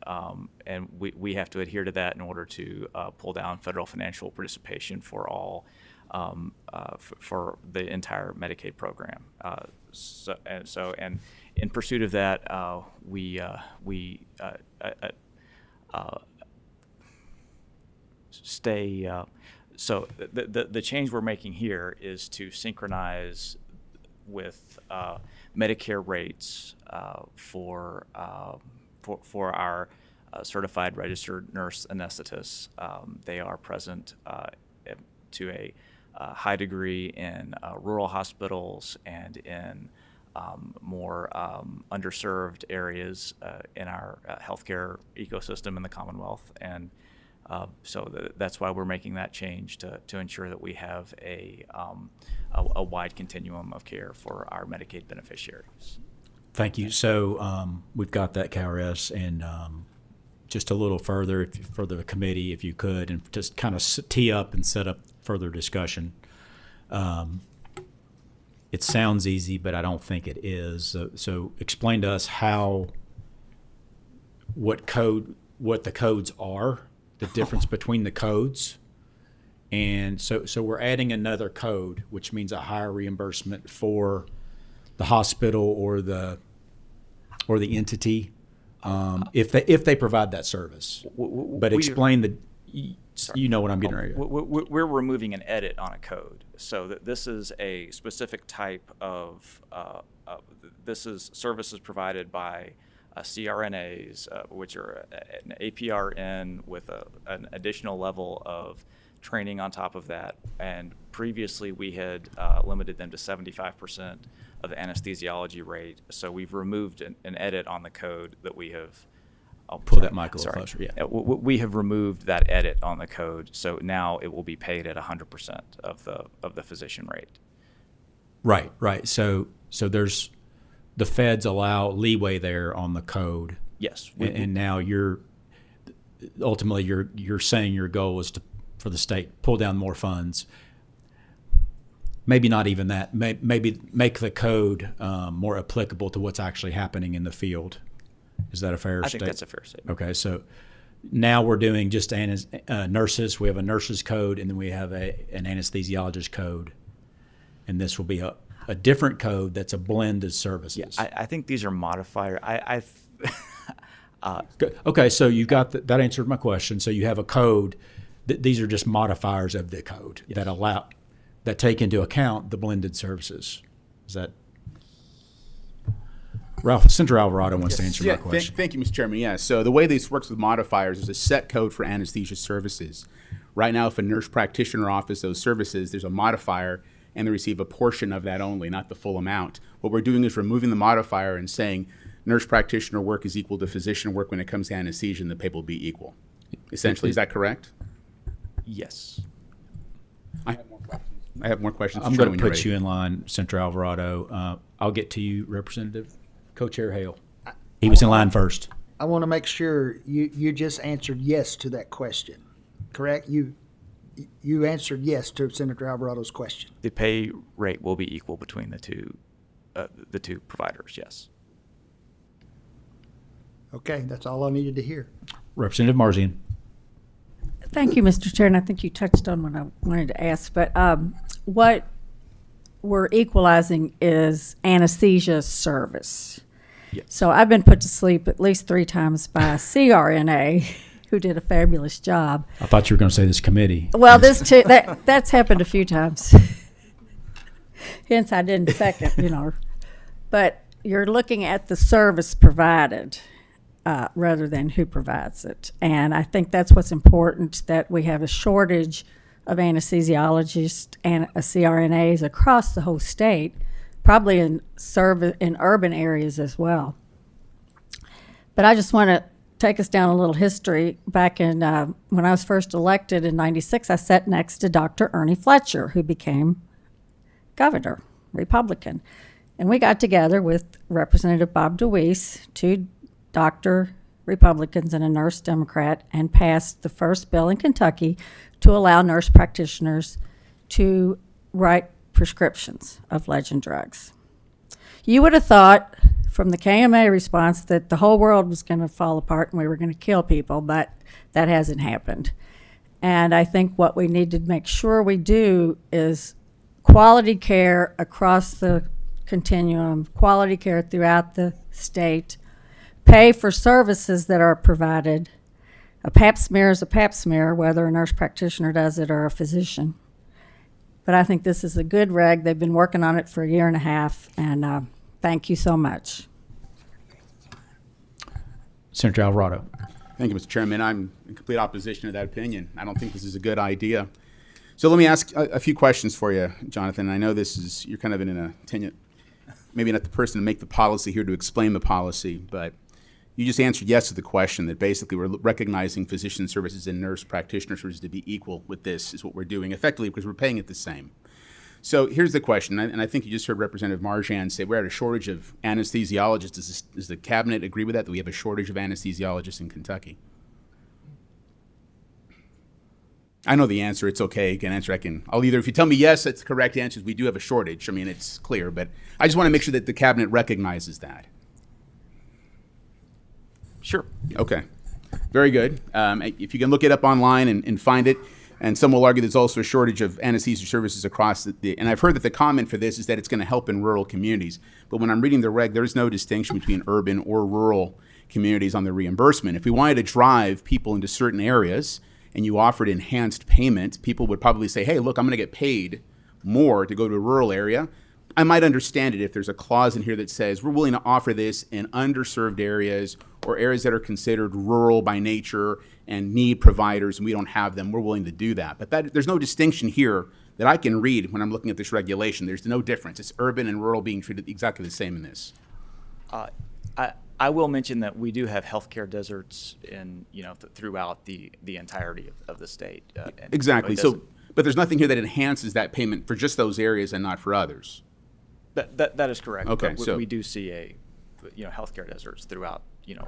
we have to adhere to that in order to pull down federal financial participation for all for the entire Medicaid program. And in pursuit of that, we stay. So the change we're making here is to synchronize with Medicare rates for our certified registered nurse anesthetists. They are present to a high degree in rural hospitals and in more underserved areas in our healthcare ecosystem in the Commonwealth. And so that's why we're making that change to ensure that we have a wide continuum of care for our Medicaid beneficiaries. Thank you. So we've got that KRS, and just a little further, for the committee, if you could, and just kind of tee up and set up further discussion. It sounds easy, but I don't think it is. So explain to us what the codes are, the difference between the codes. And so we're adding another code, which means a higher reimbursement for the hospital or the entity, if they provide that service. But explain you know what I'm getting ready to. We're removing an edit on a code, so that this is a specific type of this is services provided by CRNAs, which are an APRN with an additional level of training on top of that. And previously we had limited them to 75% of the anesthesiology rate. So we've removed an edit on the code that we have. I'll pull that mic a little closer. Yeah, we have removed that edit on the code, so now it will be paid at 100% of the physician rate. Right. So there's the feds allow leeway there on the code. Yes, and now you're saying your goal is for the state pull down more funds. Maybe not even that. Maybe make the code more applicable to what's actually happening in the field. Is that a fair statement? I think that's a fair statement. Okay, so now we're doing just nurses. We have a nurses code, and then we have an anesthesiologist code. And this will be a different code that's a blend of services. Yeah, I think these are modifier. Okay, so you've got that answered my question. So you have a code. These are just modifiers of the code that take into account the blended services. Is that? Ralph, Senator Alvarado wants to answer my question. Thank you, Mr. Chairman. Yeah, so the way this works with modifiers is a set code for anesthesia services. Right now, if a nurse practitioner offers those services, there's a modifier, and they receive a portion of that only, not the full amount. What we're doing is removing the modifier and saying nurse practitioner work is equal to physician work when it comes to anesthesia, and the pay will be equal. Essentially, is that correct? Yes. I have more questions. I'm going to put you in line, Senator Alvarado. I'll get to you, Representative Co-Chair Hale. He was in line first. I want to make sure you just answered yes to that question, correct? You answered yes to Senator Alvarado's question. The pay rate will be equal between the two providers. Yes. Okay, that's all I needed to hear. Representative Marzian. Thank you, Mr. Chair, and I think you touched on what I wanted to ask. But what we're equalizing is anesthesia service. Yes. So I've been put to sleep at least 3 times by a CRNA who did a fabulous job. I thought you were going to say this committee. Well, that's happened a few times. Hence, I didn't second, But you're looking at the service provided rather than who provides it. And I think that's what's important, that we have a shortage of anesthesiologists and CRNAs across the whole state, probably in urban areas as well. But I just want to take us down a little history. Back in when I was first elected in '96, I sat next to Dr. Ernie Fletcher, who became governor, Republican. And we got together with Representative Bob DeWeese, 2 doctor Republicans and a nurse Democrat, and passed the first bill in Kentucky to allow nurse practitioners to write prescriptions of legend drugs. You would have thought from the KMA response that the whole world was going to fall apart and we were going to kill people, but that hasn't happened. And I think what we need to make sure we do is quality care across the continuum, quality care throughout the state, pay for services that are provided. A pap smear is a pap smear, whether a nurse practitioner does it or a physician. But I think this is a good reg. They've been working on it for a year and a half, and thank you so much. Senator Alvarado. Thank you, Mr. Chairman. I'm in complete opposition to that opinion. I don't think this is a good idea. So let me ask a few questions for you, Jonathan. I know you're kind of in a tenure, maybe not the person to make the policy here to explain the policy, but you just answered yes to the question that basically we're recognizing physician services and nurse practitioner services to be equal with this is what we're doing effectively because we're paying it the same. So here's the question, and I think you just heard Representative Marjan say we're at a shortage of anesthesiologists. Does the cabinet agree with that we have a shortage of anesthesiologists in Kentucky? I know the answer. It's okay. You can answer. I'll either, if you tell me yes, that's the correct answer. We do have a shortage. I mean, it's clear, but I just want to make sure that the cabinet recognizes that. Sure. Okay. Very good. If you can look it up online and find it, and some will argue there's also a shortage of anesthesia services across and I've heard that the comment for this is that it's going to help in rural communities. But when I'm reading the reg, there's no distinction between urban or rural communities on the reimbursement. If we wanted to drive people into certain areas and you offered enhanced payment, people would probably say, hey, look, I'm going to get paid more to go to a rural area. I might understand it if there's a clause in here that says we're willing to offer this in underserved areas or areas that are considered rural by nature and need providers and we don't have them. We're willing to do that. But there's no distinction here that I can read when I'm looking at this regulation. There's no difference. It's urban and rural being treated exactly the same in this. I will mention that we do have healthcare deserts in, throughout the entirety of the state. Exactly. But there's nothing here that enhances that payment for just those areas and not for others. That is correct. Okay. But So we do see healthcare deserts throughout,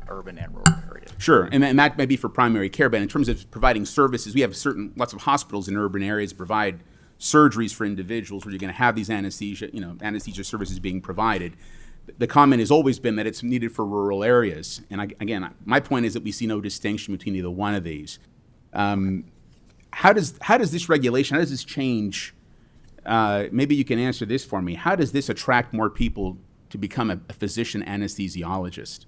urban and rural areas. Sure, and that may be for primary care, but in terms of providing services, we have lots of hospitals in urban areas provide surgeries for individuals where you're going to have these anesthesia services being provided. The comment has always been that it's needed for rural areas. And again, my point is that we see no distinction between either one of these. How does this regulation, how does this change? Maybe you can answer this for me. How does this attract more people to become a physician anesthesiologist?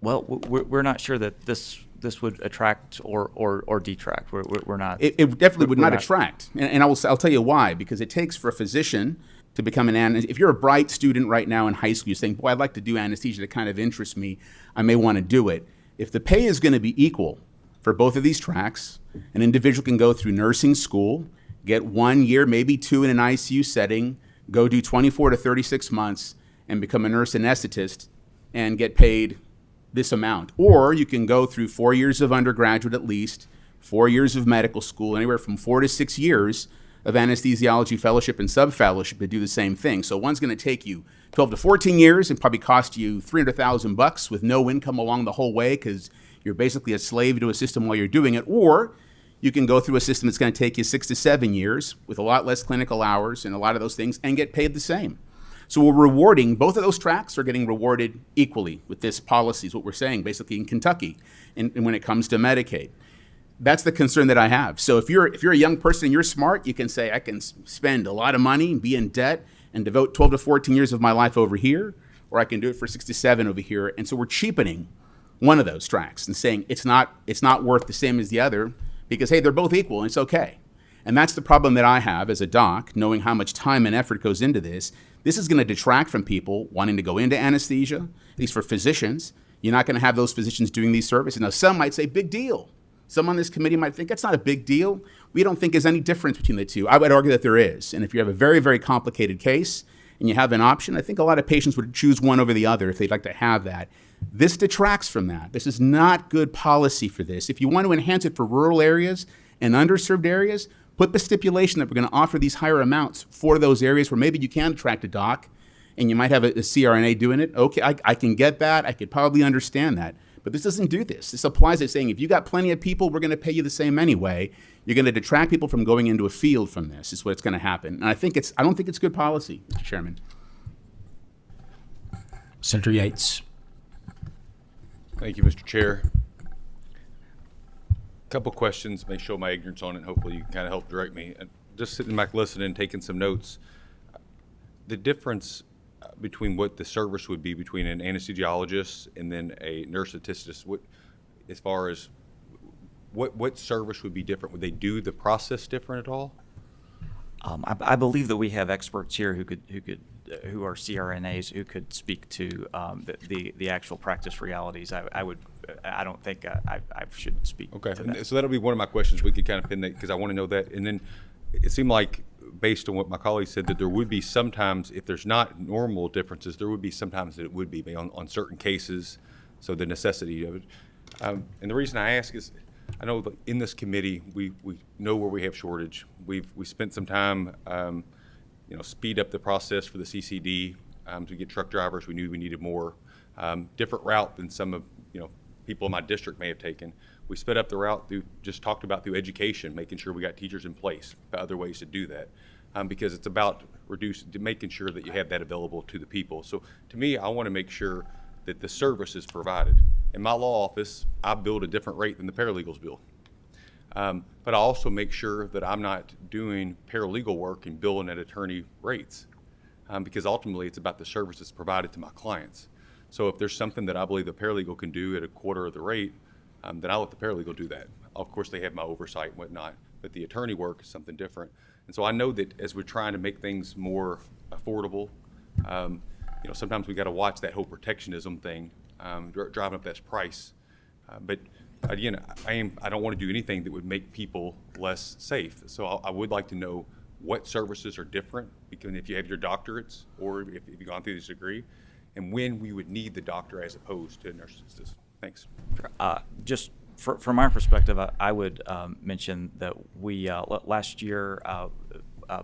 Well, we're not sure that this would attract or detract. We're not. It definitely would not attract, and I'll tell you why. Because it takes for a physician to become if you're a bright student right now in high school, you're saying, boy, I'd like to do anesthesia, that kind of interests me, I may want to do it. If the pay is going to be equal for both of these tracks, an individual can go through nursing school, get 1 year, maybe 2 in an ICU setting, go do 24 to 36 months, and become a nurse anesthetist and get paid this amount. Or you can go through 4 years of undergraduate at least, 4 years of medical school, anywhere from 4 to 6 years of anesthesiology fellowship and sub-fellowship to do the same thing. So one's going to take you 12 to 14 years and probably cost you $300,000 with no income along the whole way because you're basically a slave to a system while you're doing it. Or you can go through a system that's going to take you 6 to 7 years with a lot less clinical hours and a lot of those things and get paid the same. So we're rewarding, both of those tracks are getting rewarded equally with this policy is what we're saying, basically in Kentucky, and when it comes to Medicaid. That's the concern that I have. So if you're a young person and you're smart, you can say, I can spend a lot of money, be in debt, and devote 12 to 14 years of my life over here, or I can do it for 6 to 7 over here. And so we're cheapening one of those tracks and saying it's not worth the same as the other because, hey, they're both equal and it's okay. And that's the problem that I have as a doc, knowing how much time and effort goes into this. This is going to detract from people wanting to go into anesthesia, at least for physicians. You're not going to have those physicians doing these services. Now, some might say, big deal. Some on this committee might think that's not a big deal. We don't think there's any difference between the two. I would argue that there is. And if you have a very, very complicated case and you have an option, I think a lot of patients would choose one over the other if they'd like to have that. This detracts from that. This is not good policy for this. If you want to enhance it for rural areas and underserved areas, put the stipulation that we're going to offer these higher amounts for those areas where maybe you can attract a doc and you might have a CRNA doing it. Okay, I can get that. I could probably understand that. But this doesn't do this. This applies as saying if you got plenty of people, we're going to pay you the same anyway. You're going to detract people from going into a field from this is what's going to happen. And I don't think it's good policy, Mr. Chairman. Senator Yates. Thank you, Mr. Chair. Couple questions, may show my ignorance on it, and hopefully you can kind of help direct me. Just sitting back listening and taking some notes, the difference between what the service would be between an anesthesiologist and then a nurse anesthetist, as far as what service would be different? Would they do the process different at all? I believe that we have experts here who are CRNAs who could speak to the actual practice realities. I don't think I should speak Okay, to that. so that'll be one of my questions. We could kind of pin that because I want to know that. And then it seemed like, based on what my colleague said, that there would be sometimes, if there's not normal differences, there would be sometimes that it would be on certain cases. So the necessity of it. And the reason I ask is, I know that in this committee, we know where we have shortage. We spent some time, speed up the process for the CCD to get truck drivers. We knew we needed more. Different route than some of, people in my district may have taken. We sped up the route through education, making sure we got teachers in place, other ways to do that. Because it's about making sure that you have that available to the people. So to me, I want to make sure that the service is provided. In my law office, I bill at a different rate than the paralegals bill. But I also make sure that I'm not doing paralegal work and billing at attorney rates. Because ultimately it's about the services provided to my clients. So if there's something that I believe the paralegal can do at a quarter of the rate, then I'll let the paralegal do that. Of course, they have my oversight and whatnot, but the attorney work is something different. And so I know that as we're trying to make things more affordable, sometimes we got to watch that whole protectionism thing, driving up that price. But again, I don't want to do anything that would make people less safe. So I would like to know what services are different, because if you have your doctorates or if you've gone through this degree, and when we would need the doctor as opposed to a nurse assistant. Thanks. Just from our perspective, I would mention that we last year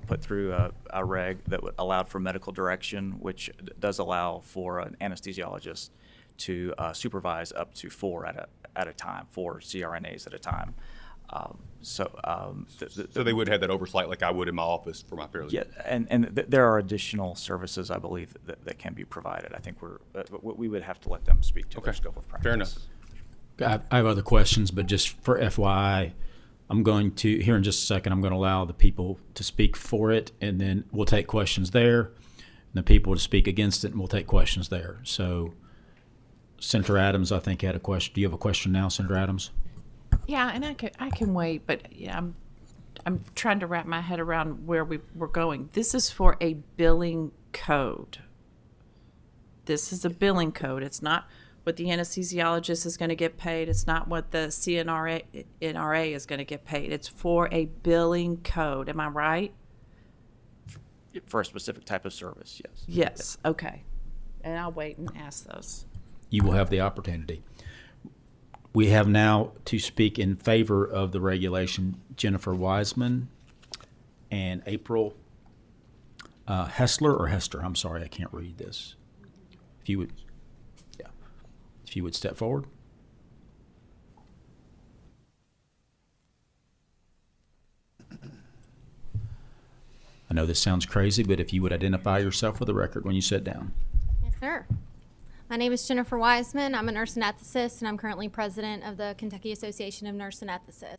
put through a reg that allowed for medical direction, which does allow for an anesthesiologist to supervise up to 4 at a time, 4 CRNAs at a time. So they would have that oversight like I would in my office for my paralegal. Yeah, and there are additional services, I believe, that can be provided. I think we would have to let them speak to their scope of practice. Fair enough. I have other questions, but just for FYI, I'm going to, here in just a second, I'm going to allow the people to speak for it, and then we'll take questions there, and the people to speak against it, and we'll take questions there. So Senator Adams, I think, had a question. Do you have a question now, Senator Adams? Yeah, and I can wait, but I'm trying to wrap my head around where we're going. This is for a billing code. This is a billing code. It's not what the anesthesiologist is going to get paid. It's not what the NRA is going to get paid. It's for a billing code. Am I right? For a specific type of service, yes. Yes. Okay. And I'll wait and ask those. You will have the opportunity. We have now to speak in favor of the regulation Jennifer Wiseman and April Hessler or Hester. I'm sorry, I can't read this. If you would step forward. I know this sounds crazy, but if you would identify yourself for the record when you sit down. Yes, sir. My name is Jennifer Wiseman. I'm a nurse anesthetist, and I'm currently president of the Kentucky Association of Nurse Anesthetists.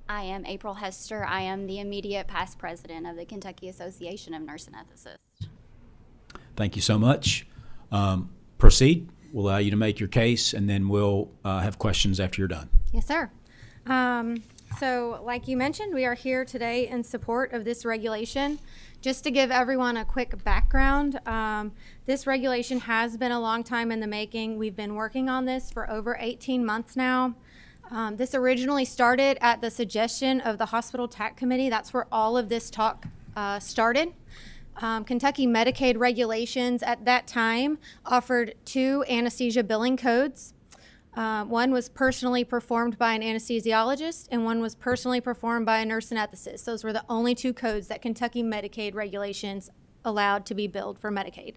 I am April Hester. I am the immediate past president of the Kentucky Association of Nurse Anesthetists. Thank you so much. Proceed. We'll allow you to make your case, and then we'll have questions after you're done. Yes, sir. So like you mentioned, we are here today in support of this regulation. Just to give everyone a quick background, this regulation has been a long time in the making. We've been working on this for over 18 months now. This originally started at the suggestion of the Hospital TAC Committee. That's where all of this talk started. Kentucky Medicaid regulations at that time offered 2 anesthesia billing codes. One was personally performed by an anesthesiologist, and one was personally performed by a nurse anesthetist. Those were the only 2 codes that Kentucky Medicaid regulations allowed to be billed for Medicaid.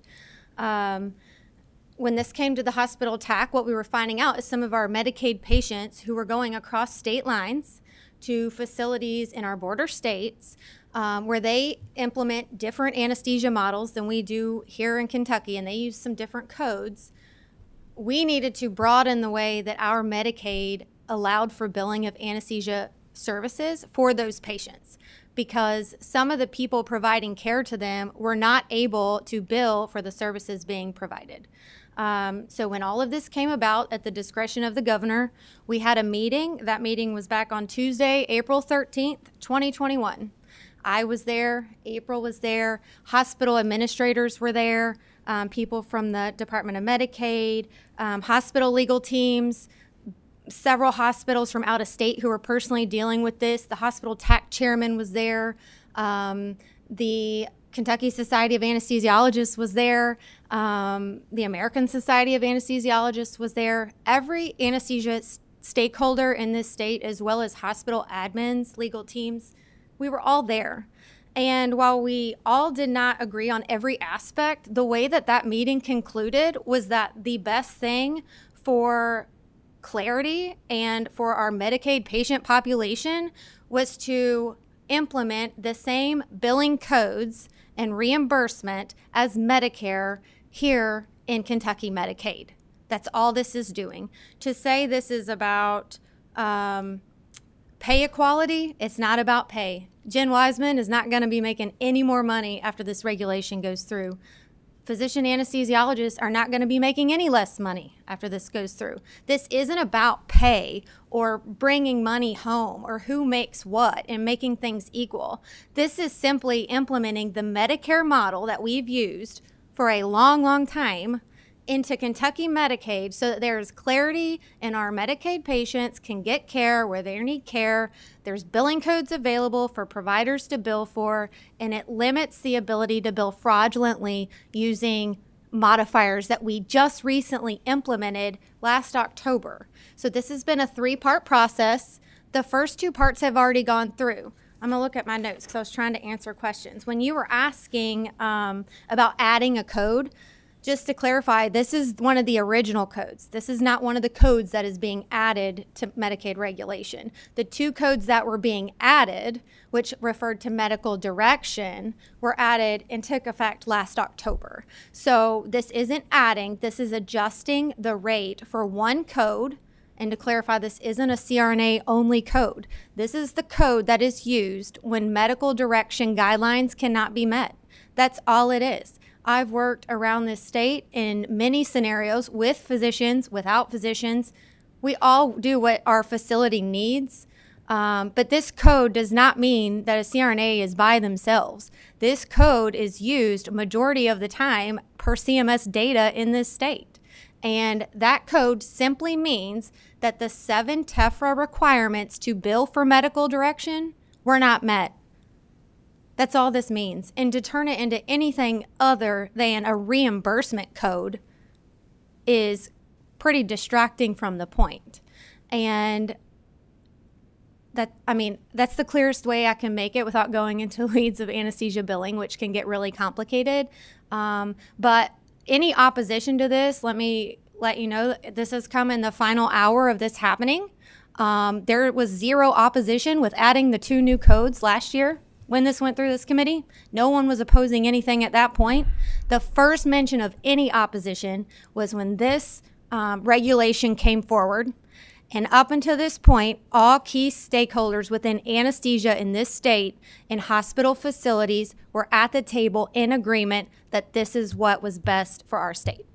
When this came to the hospital TAC, what we were finding out is some of our Medicaid patients who were going across state lines to facilities in our border states where they implement different anesthesia models than we do here in Kentucky, and they use some different codes. We needed to broaden the way that our Medicaid allowed for billing of anesthesia services for those patients, because some of the people providing care to them were not able to bill for the services being provided. So when all of this came about at the discretion of the governor, we had a meeting. That meeting was back on Tuesday, April 13th, 2021. I was there, April was there, hospital administrators were there, people from the Department of Medicaid, hospital legal teams, several hospitals from out of state who were personally dealing with this. The hospital TAC chairman was there. The Kentucky Society of Anesthesiologists was there. The American Society of Anesthesiologists was there. Every anesthesia stakeholder in this state, as well as hospital admins, legal teams, we were all there. And while we all did not agree on every aspect, the way that that meeting concluded was that the best thing for clarity and for our Medicaid patient population was to implement the same billing codes and reimbursement as Medicare here in Kentucky Medicaid. That's all this is doing. To say this is about pay equality, it's not about pay. Jen Wiseman is not going to be making any more money after this regulation goes through. Physician anesthesiologists are not going to be making any less money after this goes through. This isn't about pay or bringing money home or who makes what and making things equal. This is simply implementing the Medicare model that we've used for a long, long time into Kentucky Medicaid so that there's clarity and our Medicaid patients can get care where they need care. There's billing codes available for providers to bill for, and it limits the ability to bill fraudulently using modifiers that we just recently implemented last October. So this has been a 3-part process. The first 2 parts have already gone through. I'm going to look at my notes because I was trying to answer questions. When you were asking about adding a code, just to clarify, this is one of the original codes. This is not one of the codes that is being added to Medicaid regulation. The 2 codes that were being added, which referred to medical direction, were added and took effect last October. So this isn't adding, this is adjusting the rate for one code. And to clarify, this isn't a CRNA only code. This is the code that is used when medical direction guidelines cannot be met. That's all it is. I've worked around this state in many scenarios with physicians, without physicians. We all do what our facility needs. But this code does not mean that a CRNA is by themselves. This code is used majority of the time per CMS data in this state. And that code simply means that the 7 TEFRA requirements to bill for medical direction were not met. That's all this means. And to turn it into anything other than a reimbursement code is pretty distracting from the point. And that's the clearest way I can make it without going into weeds of anesthesia billing, which can get really complicated. But any opposition to this, let me let you know, this has come in the final hour of this happening. There was 0 opposition with adding the 2 new codes last year. When this went through this committee, no one was opposing anything at that point. The first mention of any opposition was when this regulation came forward. And up until this point, all key stakeholders within anesthesia in this state and hospital facilities were at the table in agreement that this is what was best for our state.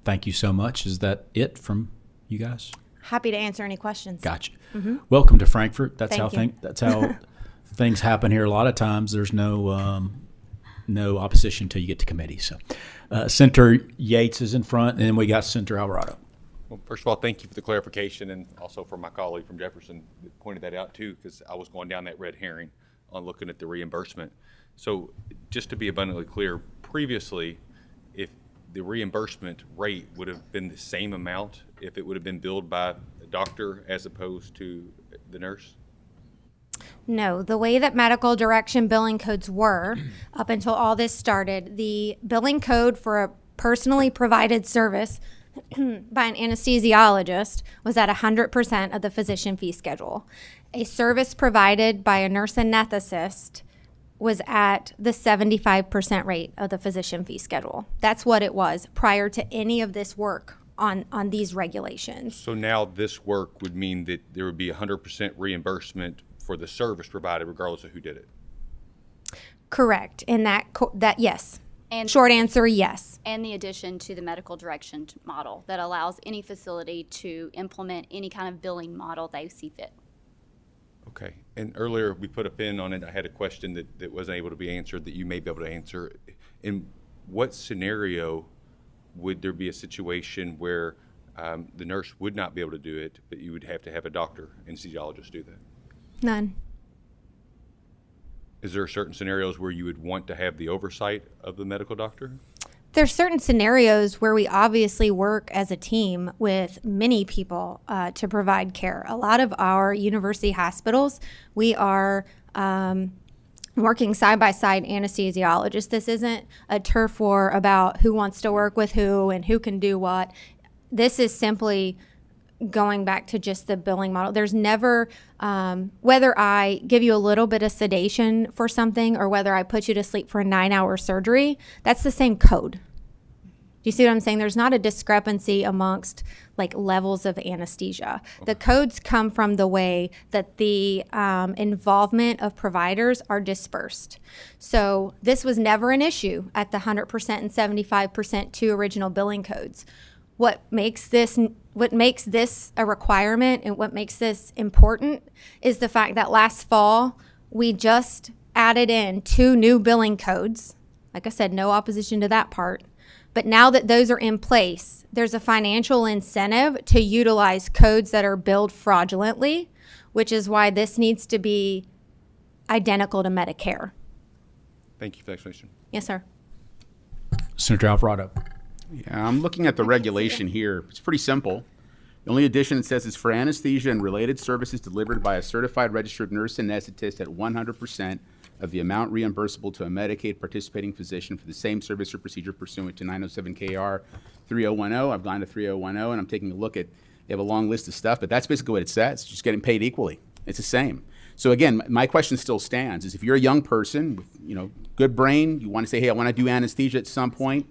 Thank you so much. Is that it from you guys? Happy to answer any questions. Gotcha. Mm-hmm. Welcome to Frankfurt. That's Thank you. That's how things happen here. A lot of times, there's no opposition until you get to committee. So, Senator Yates is in front, and then we got Senator Alvarado. Well, first of all, thank you for the clarification, and also for my colleague from Jefferson that pointed that out too, because I was going down that red herring on looking at the reimbursement. So, just to be abundantly clear, previously, if the reimbursement rate would have been the same amount if it would have been billed by a doctor as opposed to the nurse? No, the way that medical direction billing codes were up until all this started, the billing code for a personally provided service by an anesthesiologist was at 100% of the physician fee schedule. A service provided by a nurse anesthetist was at the 75% rate of the physician fee schedule. That's what it was prior to any of this work on these regulations. So now this work would mean that there would be 100% reimbursement for the service provided regardless of who did it? Correct. And that yes. And Short answer, yes. And the addition to the medical direction model that allows any facility to implement any kind of billing model they see fit. Okay. And earlier we put a pin on it. I had a question that wasn't able to be answered that you may be able to answer. In what scenario would there be a situation where the nurse would not be able to do it, but you would have to have a doctor, anesthesiologist do that? None. Is there certain scenarios where you would want to have the oversight of the medical doctor? There's certain scenarios where we obviously work as a team with many people to provide care. A lot of our university hospitals, we are working side by side anesthesiologists. This isn't a turf war about who wants to work with who and who can do what. This is simply going back to just the billing model. There's never, whether I give you a little bit of sedation for something or whether I put you to sleep for a 9-hour surgery, that's the same code. Do you see what I'm saying? There's not a discrepancy amongst like levels of anesthesia. The codes come from the way that the involvement of providers are dispersed. So this was never an issue at the 100% and 75% two original billing codes. What makes this a requirement and what makes this important is the fact that last fall we just added in 2 new billing codes. Like I said, no opposition to that part. But now that those are in place, there's a financial incentive to utilize codes that are billed fraudulently, which is why this needs to be identical to Medicare. Thank you for the explanation. Yes, sir. Senator Alvarado. Yeah, I'm looking at the regulation here. It's pretty simple. The only addition it says is for anesthesia and related services delivered by a certified registered nurse anesthetist at 100% of the amount reimbursable to a Medicaid participating physician for the same service or procedure pursuant to 907 KR 3010. I've gone to 3010 and I'm taking a look at, they have a long list of stuff, but that's basically what it says. Just getting paid equally. It's the same. So again, my question still stands is if you're a young person with, good brain, you want to say, hey, I want to do anesthesia at some point,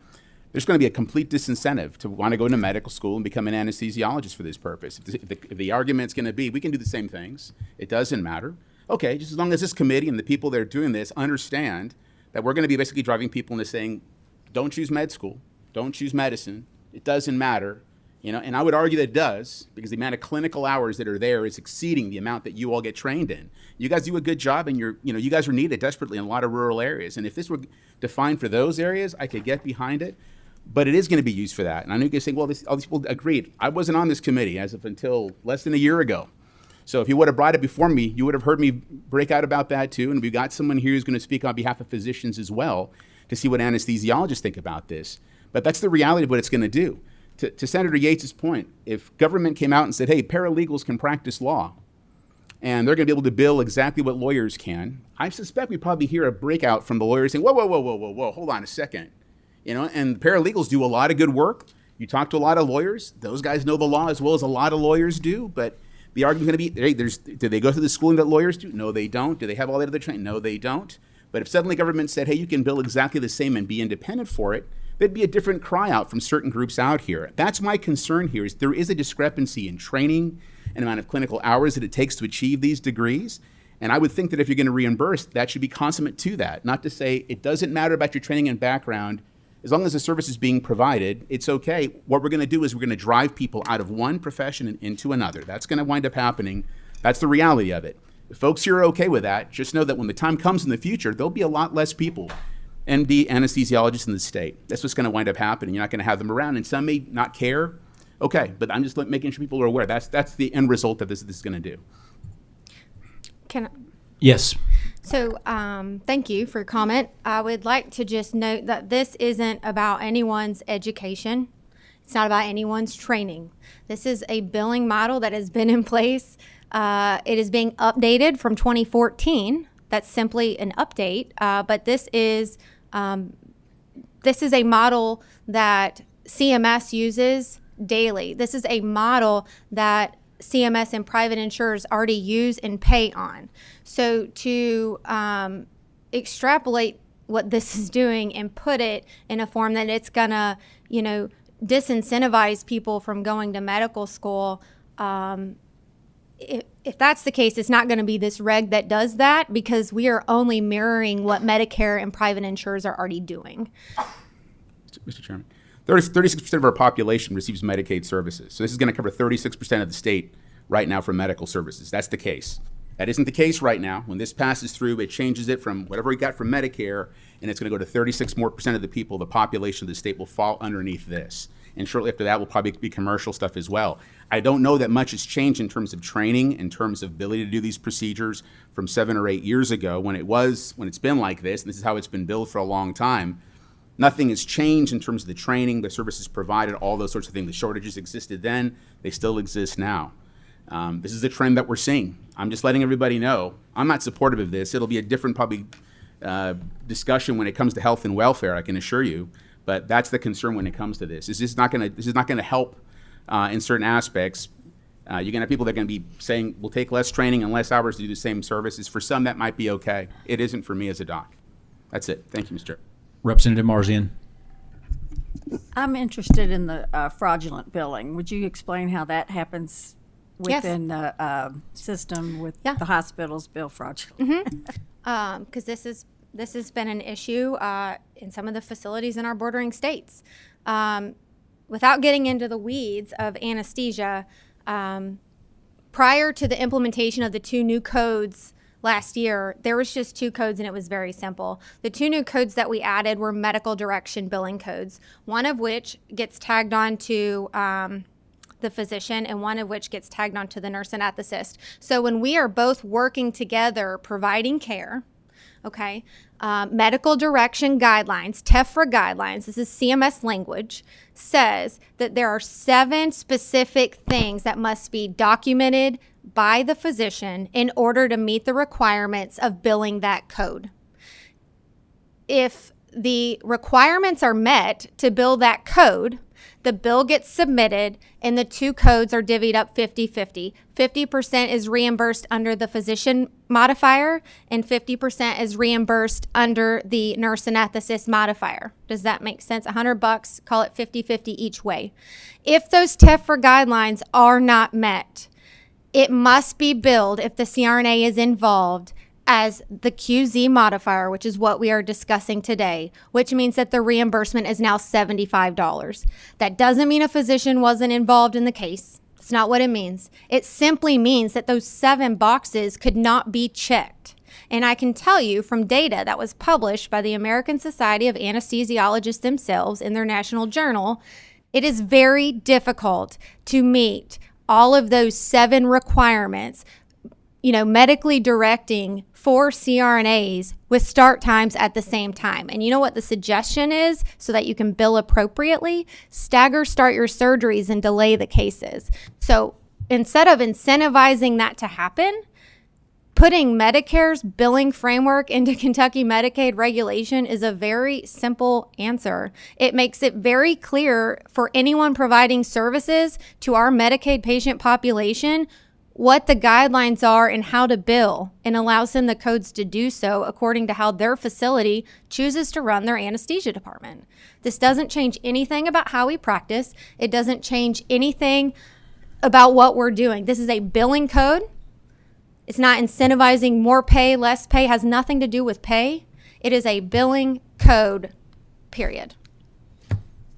there's going to be a complete disincentive to want to go into medical school and become an anesthesiologist for this purpose. If the argument's going to be, we can do the same things, it doesn't matter. Okay, just as long as this committee and the people that are doing this understand that we're going to be basically driving people into saying, don't choose med school, don't choose medicine, it doesn't matter. And I would argue that it does because the amount of clinical hours that are there is exceeding the amount that you all get trained in. You guys do a good job and you guys are needed desperately in a lot of rural areas. And if this were defined for those areas, I could get behind it. But it is going to be used for that. And I know you guys say, well, all these people agreed. I wasn't on this committee as of until less than a year ago. So if you would have brought it before me, you would have heard me break out about that too. And we've got someone here who's going to speak on behalf of physicians as well to see what anesthesiologists think about this. But that's the reality of what it's going to do. To Senator Yates's point, if government came out and said, hey, paralegals can practice law, and they're going to be able to bill exactly what lawyers can, I suspect we'd probably hear a breakout from the lawyers saying, whoa, hold on a second. And paralegals do a lot of good work. You talk to a lot of lawyers. Those guys know the law as well as a lot of lawyers do. But the argument's going to be, hey, do they go through the schooling that lawyers do? No, they don't. Do they have all that other training? No, they don't. But if suddenly government said, hey, you can bill exactly the same and be independent for it, there'd be a different cry out from certain groups out here. That's my concern here is there is a discrepancy in training and amount of clinical hours that it takes to achieve these degrees. And I would think that if you're going to reimburse, that should be consummate to that. Not to say it doesn't matter about your training and background. As long as the service is being provided, it's okay. What we're going to do is we're going to drive people out of one profession and into another. That's going to wind up happening. That's the reality of it. If folks here are okay with that, just know that when the time comes in the future, there'll be a lot less people, MD anesthesiologists in the state. That's what's going to wind up happening. You're not going to have them around, and some may not care. Okay, but I'm just making sure people are aware. That's the end result of this is going to do. Yes. So thank you for your comment. I would like to just note that this isn't about anyone's education. It's not about anyone's training. This is a billing model that has been in place. It is being updated from 2014. That's simply an update. But this is a model that CMS uses daily. This is a model that CMS and private insurers already use and pay on. So to extrapolate what this is doing and put it in a form that it's gonna, disincentivize people from going to medical school, if that's the case, it's not going to be this reg that does that, because we are only mirroring what Medicare and private insurers are already doing. Mr. Chairman, 36% of our population receives Medicaid services. So this is going to cover 36% of the state right now for medical services. That's the case. That isn't the case right now. When this passes through, it changes it from whatever we got from Medicare, and it's going to go to 36% more of the people, the population of the state will fall underneath this. And shortly after that will probably be commercial stuff as well. I don't know that much has changed in terms of training, in terms of ability to do these procedures from 7 or 8 years ago when it's been like this, and this is how it's been billed for a long time. Nothing has changed in terms of the training, the services provided, all those sorts of things. The shortages existed then, they still exist now. This is a trend that we're seeing. I'm just letting everybody know. I'm not supportive of this. It'll be a different probably discussion when it comes to health and welfare, I can assure you. But that's the concern when it comes to this. This is not going to help in certain aspects. You're going to have people that are going to be saying, we'll take less training and less hours to do the same services. For some, that might be okay. It isn't for me as a doc. That's it. Thank you, Mr. Chair. Representative Marzian. I'm interested in the fraudulent billing. Would you explain how that happens within the system with the hospitals bill fraudulent? Because this has been an issue in some of the facilities in our bordering states. Without getting into the weeds of anesthesia, prior to the implementation of the 2 new codes last year, there was just 2 codes, and it was very simple. The 2 new codes that we added were medical direction billing codes, one of which gets tagged on to the physician and one of which gets tagged on to the nurse anesthetist. So when we are both working together providing care, medical direction guidelines, TEFRA guidelines, this is CMS language, says that there are 7 specific things that must be documented by the physician in order to meet the requirements of billing that code. If the requirements are met to bill that code, the bill gets submitted and the 2 codes are divvied up 50-50. 50% is reimbursed under the physician modifier and 50% is reimbursed under the nurse anesthetist modifier. Does that make sense? $100, call it 50-50 each way. If those TEFRA guidelines are not met, it must be billed if the CRNA is involved as the QZ modifier, which is what we are discussing today, which means that the reimbursement is now $75. That doesn't mean a physician wasn't involved in the case. It's not what it means. It simply means that those 7 boxes could not be checked. And I can tell you from data that was published by the American Society of Anesthesiologists themselves in their national journal, it is very difficult to meet all of those 7 requirements, medically directing 4 CRNAs with start times at the same time. And you know what the suggestion is so that you can bill appropriately? Start your surgeries and delay the cases. So instead of incentivizing that to happen, putting Medicare's billing framework into Kentucky Medicaid regulation is a very simple answer. It makes it very clear for anyone providing services to our Medicaid patient population what the guidelines are and how to bill, and allows them the codes to do so according to how their facility chooses to run their anesthesia department. This doesn't change anything about how we practice. It doesn't change anything about what we're doing. This is a billing code. It's not incentivizing more pay, less pay. It has nothing to do with pay. It is a billing code, period.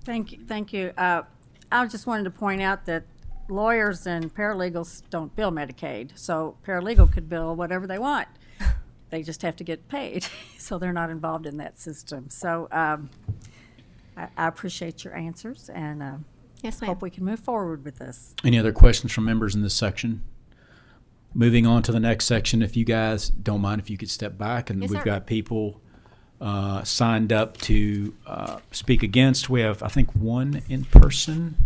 Thank you. I just wanted to point out that lawyers and paralegals don't bill Medicaid, so paralegal could bill whatever they want. They just have to get paid, so they're not involved in that system. So I appreciate your answers, and yes, ma'am. Hope we can move forward with this. Any other questions from members in this section? Moving on to the next section, if you guys don't mind, if you could step back, and yes, we've sir. got people signed up to speak against. We have, I think, 1 in person.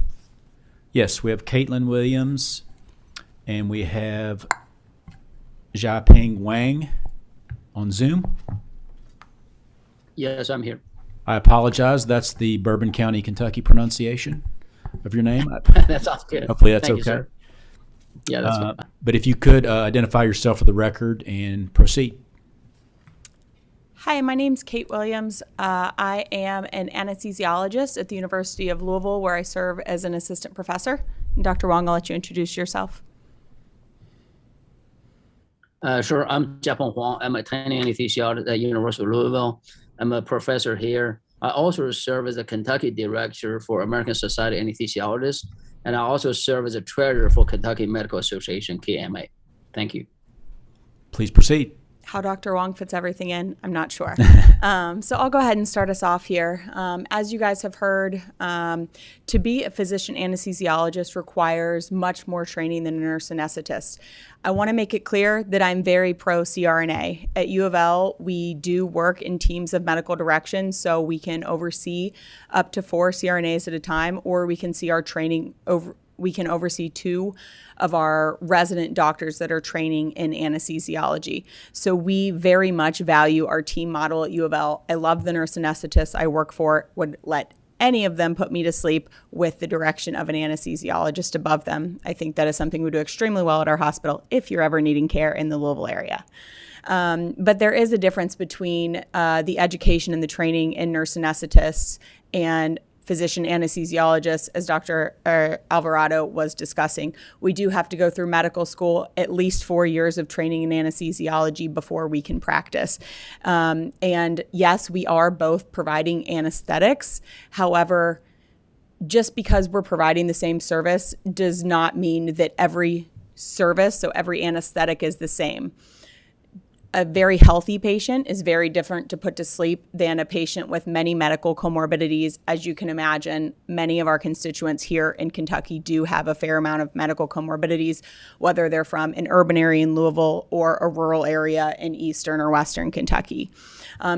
Yes, we have Caitlin Williams, and we have Jiaping Wang on Zoom. Yes, I'm here. I apologize. That's the Bourbon County, Kentucky pronunciation of your name. That's all good. Hopefully that's Thank you, okay. sir. Yeah, that's fine. But if you could identify yourself for the record and proceed. Hi, my name's Kate Williams. I am an anesthesiologist at the University of Louisville, where I serve as an assistant professor. And Dr. Wong, I'll let you introduce yourself. Sure. I'm Jiapeng Huang. I'm attending anesthesiologist at University of Louisville. I'm a professor here. I also serve as a Kentucky director for American Society of Anesthesiologists, and I also serve as a treasurer for Kentucky Medical Association, KMA. Thank you. Please proceed. How Dr. Wong fits everything in, I'm not sure. So I'll go ahead and start us off here. As you guys have heard, to be a physician anesthesiologist requires much more training than a nurse anesthetist. I want to make it clear that I'm very pro CRNA. At U of L, we do work in teams of medical direction, so we can oversee up to 4 CRNAs at a time, or we can see our training over. We can oversee 2 of our resident doctors that are training in anesthesiology. So we very much value our team model at U of L. I love the nurse anesthetists I work for, would let any of them put me to sleep with the direction of an anesthesiologist above them. I think that is something we do extremely well at our hospital if you're ever needing care in the Louisville area. But there is a difference between the education and the training in nurse anesthetists and physician anesthesiologists, as Dr. Alvarado was discussing. We do have to go through medical school, at least 4 years of training in anesthesiology before we can practice. And yes, we are both providing anesthetics. However, just because we're providing the same service does not mean that every service, so every anesthetic, is the same. A very healthy patient is very different to put to sleep than a patient with many medical comorbidities. As you can imagine, many of our constituents here in Kentucky do have a fair amount of medical comorbidities, whether they're from an urban area in Louisville or a rural area in eastern or western Kentucky.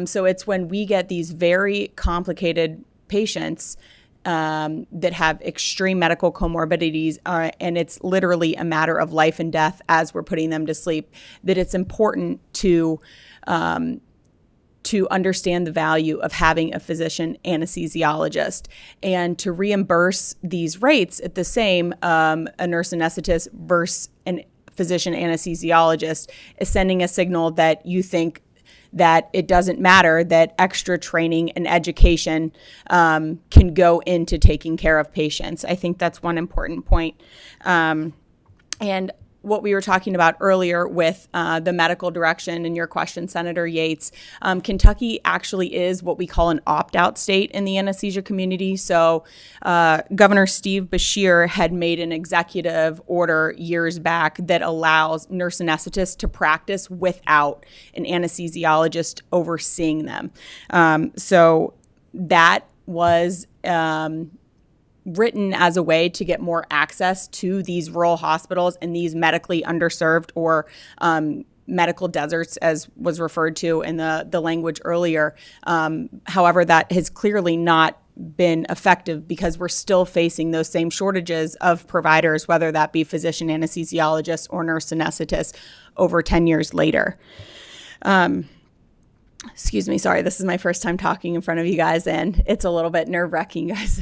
So it's when we get these very complicated patients that have extreme medical comorbidities, and it's literally a matter of life and death as we're putting them to sleep, that it's important to understand the value of having a physician anesthesiologist and to reimburse these rates at the same, a nurse anesthetist versus a physician anesthesiologist is sending a signal that you think that it doesn't matter, that extra training and education can go into taking care of patients. I think that's one important point. And what we were talking about earlier with the medical direction and your question, Senator Yates, Kentucky actually is what we call an opt-out state in the anesthesia community. So Governor Steve Beshear had made an executive order years back that allows nurse anesthetists to practice without an anesthesiologist overseeing them. So that was written as a way to get more access to these rural hospitals and these medically underserved or medical deserts, as was referred to in the language earlier. However, that has clearly not been effective because we're still facing those same shortages of providers, whether that be physician anesthesiologists or nurse anesthetists over 10 years later. Excuse me, sorry, this is my first time talking in front of you guys, and it's a little bit nerve-wracking, guys.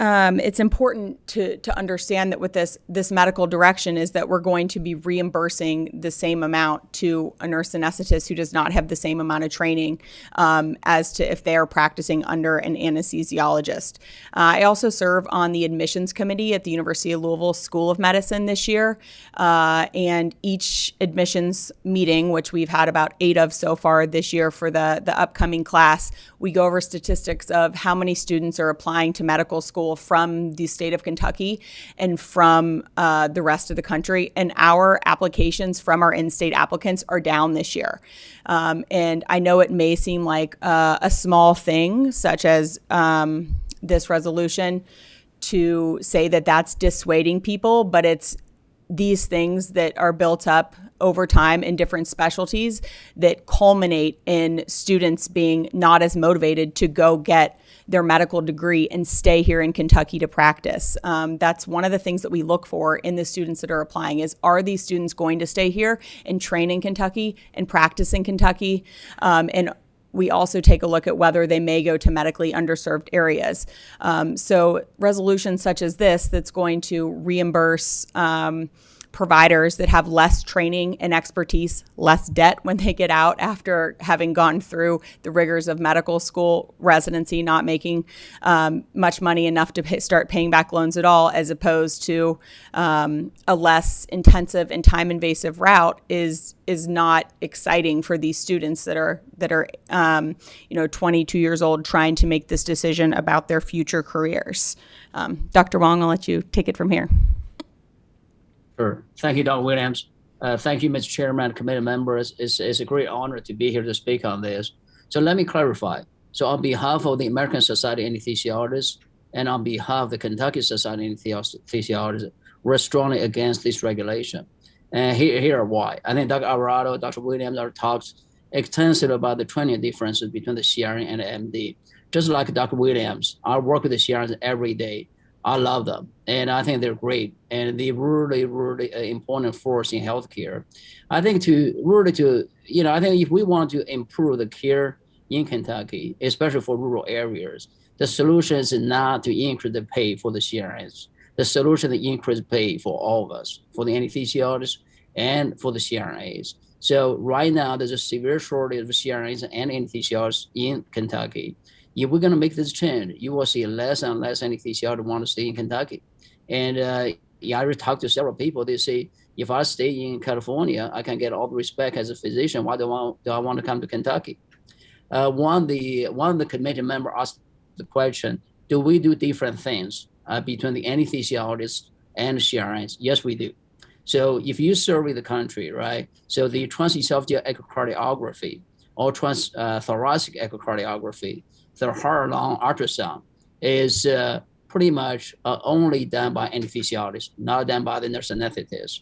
It's important to understand that with this medical direction is that we're going to be reimbursing the same amount to a nurse anesthetist who does not have the same amount of training as to if they are practicing under an anesthesiologist. I also serve on the admissions committee at the University of Louisville School of Medicine this year, and each admissions meeting, which we've had about 8 of so far this year for the upcoming class, we go over statistics of how many students are applying to medical school from the state of Kentucky and from the rest of the country. And our applications from our in-state applicants are down this year. And I know it may seem like a small thing, such as this resolution, to say that that's dissuading people, but it's these things that are built up over time in different specialties that culminate in students being not as motivated to go get their medical degree and stay here in Kentucky to practice. That's one of the things that we look for in the students that are applying is, are these students going to stay here and train in Kentucky and practice in Kentucky? And we also take a look at whether they may go to medically underserved areas. So resolutions such as this, that's going to reimburse providers that have less training and expertise, less debt when they get out after having gone through the rigors of medical school residency, not making much money enough to start paying back loans at all, as opposed to a less intensive and time invasive route is not exciting for these students that are 22 years old trying to make this decision about their future careers. Dr. Wong, I'll let you take it from here. Sure. Thank you, Dr. Williams. Thank you, Mr. Chairman, committee members. It's a great honor to be here to speak on this. So let me clarify. So on behalf of the American Society of Anesthesiologists and on behalf of the Kentucky Society of Anesthesiologists, we're strongly against this regulation. And here are why. I think Dr. Alvarado, Dr. Williams are talked extensively about the training differences between the CRN and the MD. Just like Dr. Williams, I work with the CRNs every day. I love them, and I think they're great, and they're really, really important force in healthcare. I think I think if we want to improve the care in Kentucky, especially for rural areas, the solution is not to increase the pay for the CRNs. The solution is to increase pay for all of us, for the anesthesiologists and for the CRNAs. So right now, there's a severe shortage of CRNAs and anesthesiologists in Kentucky. If we're going to make this change, you will see less and less anesthesiologists want to stay in Kentucky. And I already talked to several people. They say, if I stay in California, I can get all the respect as a physician. Why do I want to come to Kentucky? One of the committee members asked the question, do we do different things between the anesthesiologists and the CRNs? Yes, we do. So if you survey the country, right, so the transesophageal echocardiography or transthoracic echocardiography, the heart-lung ultrasound is pretty much only done by anesthesiologists, not done by the nurse anesthetists.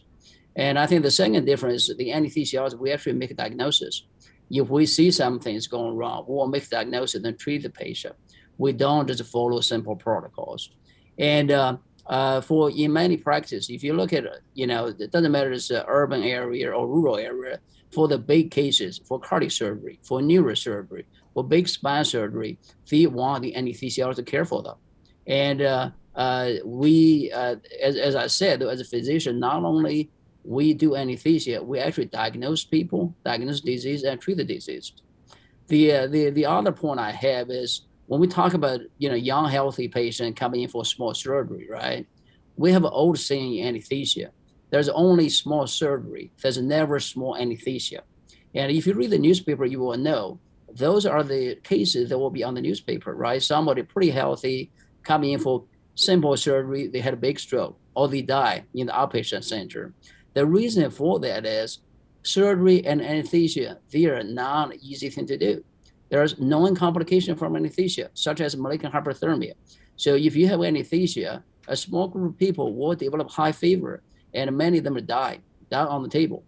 And I think the second difference is the anesthesiologists, we actually make a diagnosis. If we see something is going wrong, we will make a diagnosis and treat the patient. We don't just follow simple protocols. And in many practices, if you look at, it doesn't matter if it's an urban area or rural area, for the big cases, for cardiac surgery, for neurosurgery, for big spine surgery, they want the anesthesiologist to care for them. And we, as I said, as a physician, not only we do anesthesia, we actually diagnose people, diagnose disease, and treat the disease. The other point I have is when we talk about young healthy patient coming in for small surgery, right? We have an old saying in anesthesia: there's only small surgery. There's never small anesthesia. And if you read the newspaper, you will know those are the cases that will be on the newspaper, right? Somebody pretty healthy coming in for simple surgery, they had a big stroke, or they die in the outpatient center. The reason for that is surgery and anesthesia, they are not an easy thing to do. There's known complication from anesthesia, such as malignant hyperthermia. So if you have anesthesia, a small group of people will develop high fever, and many of them will die on the table.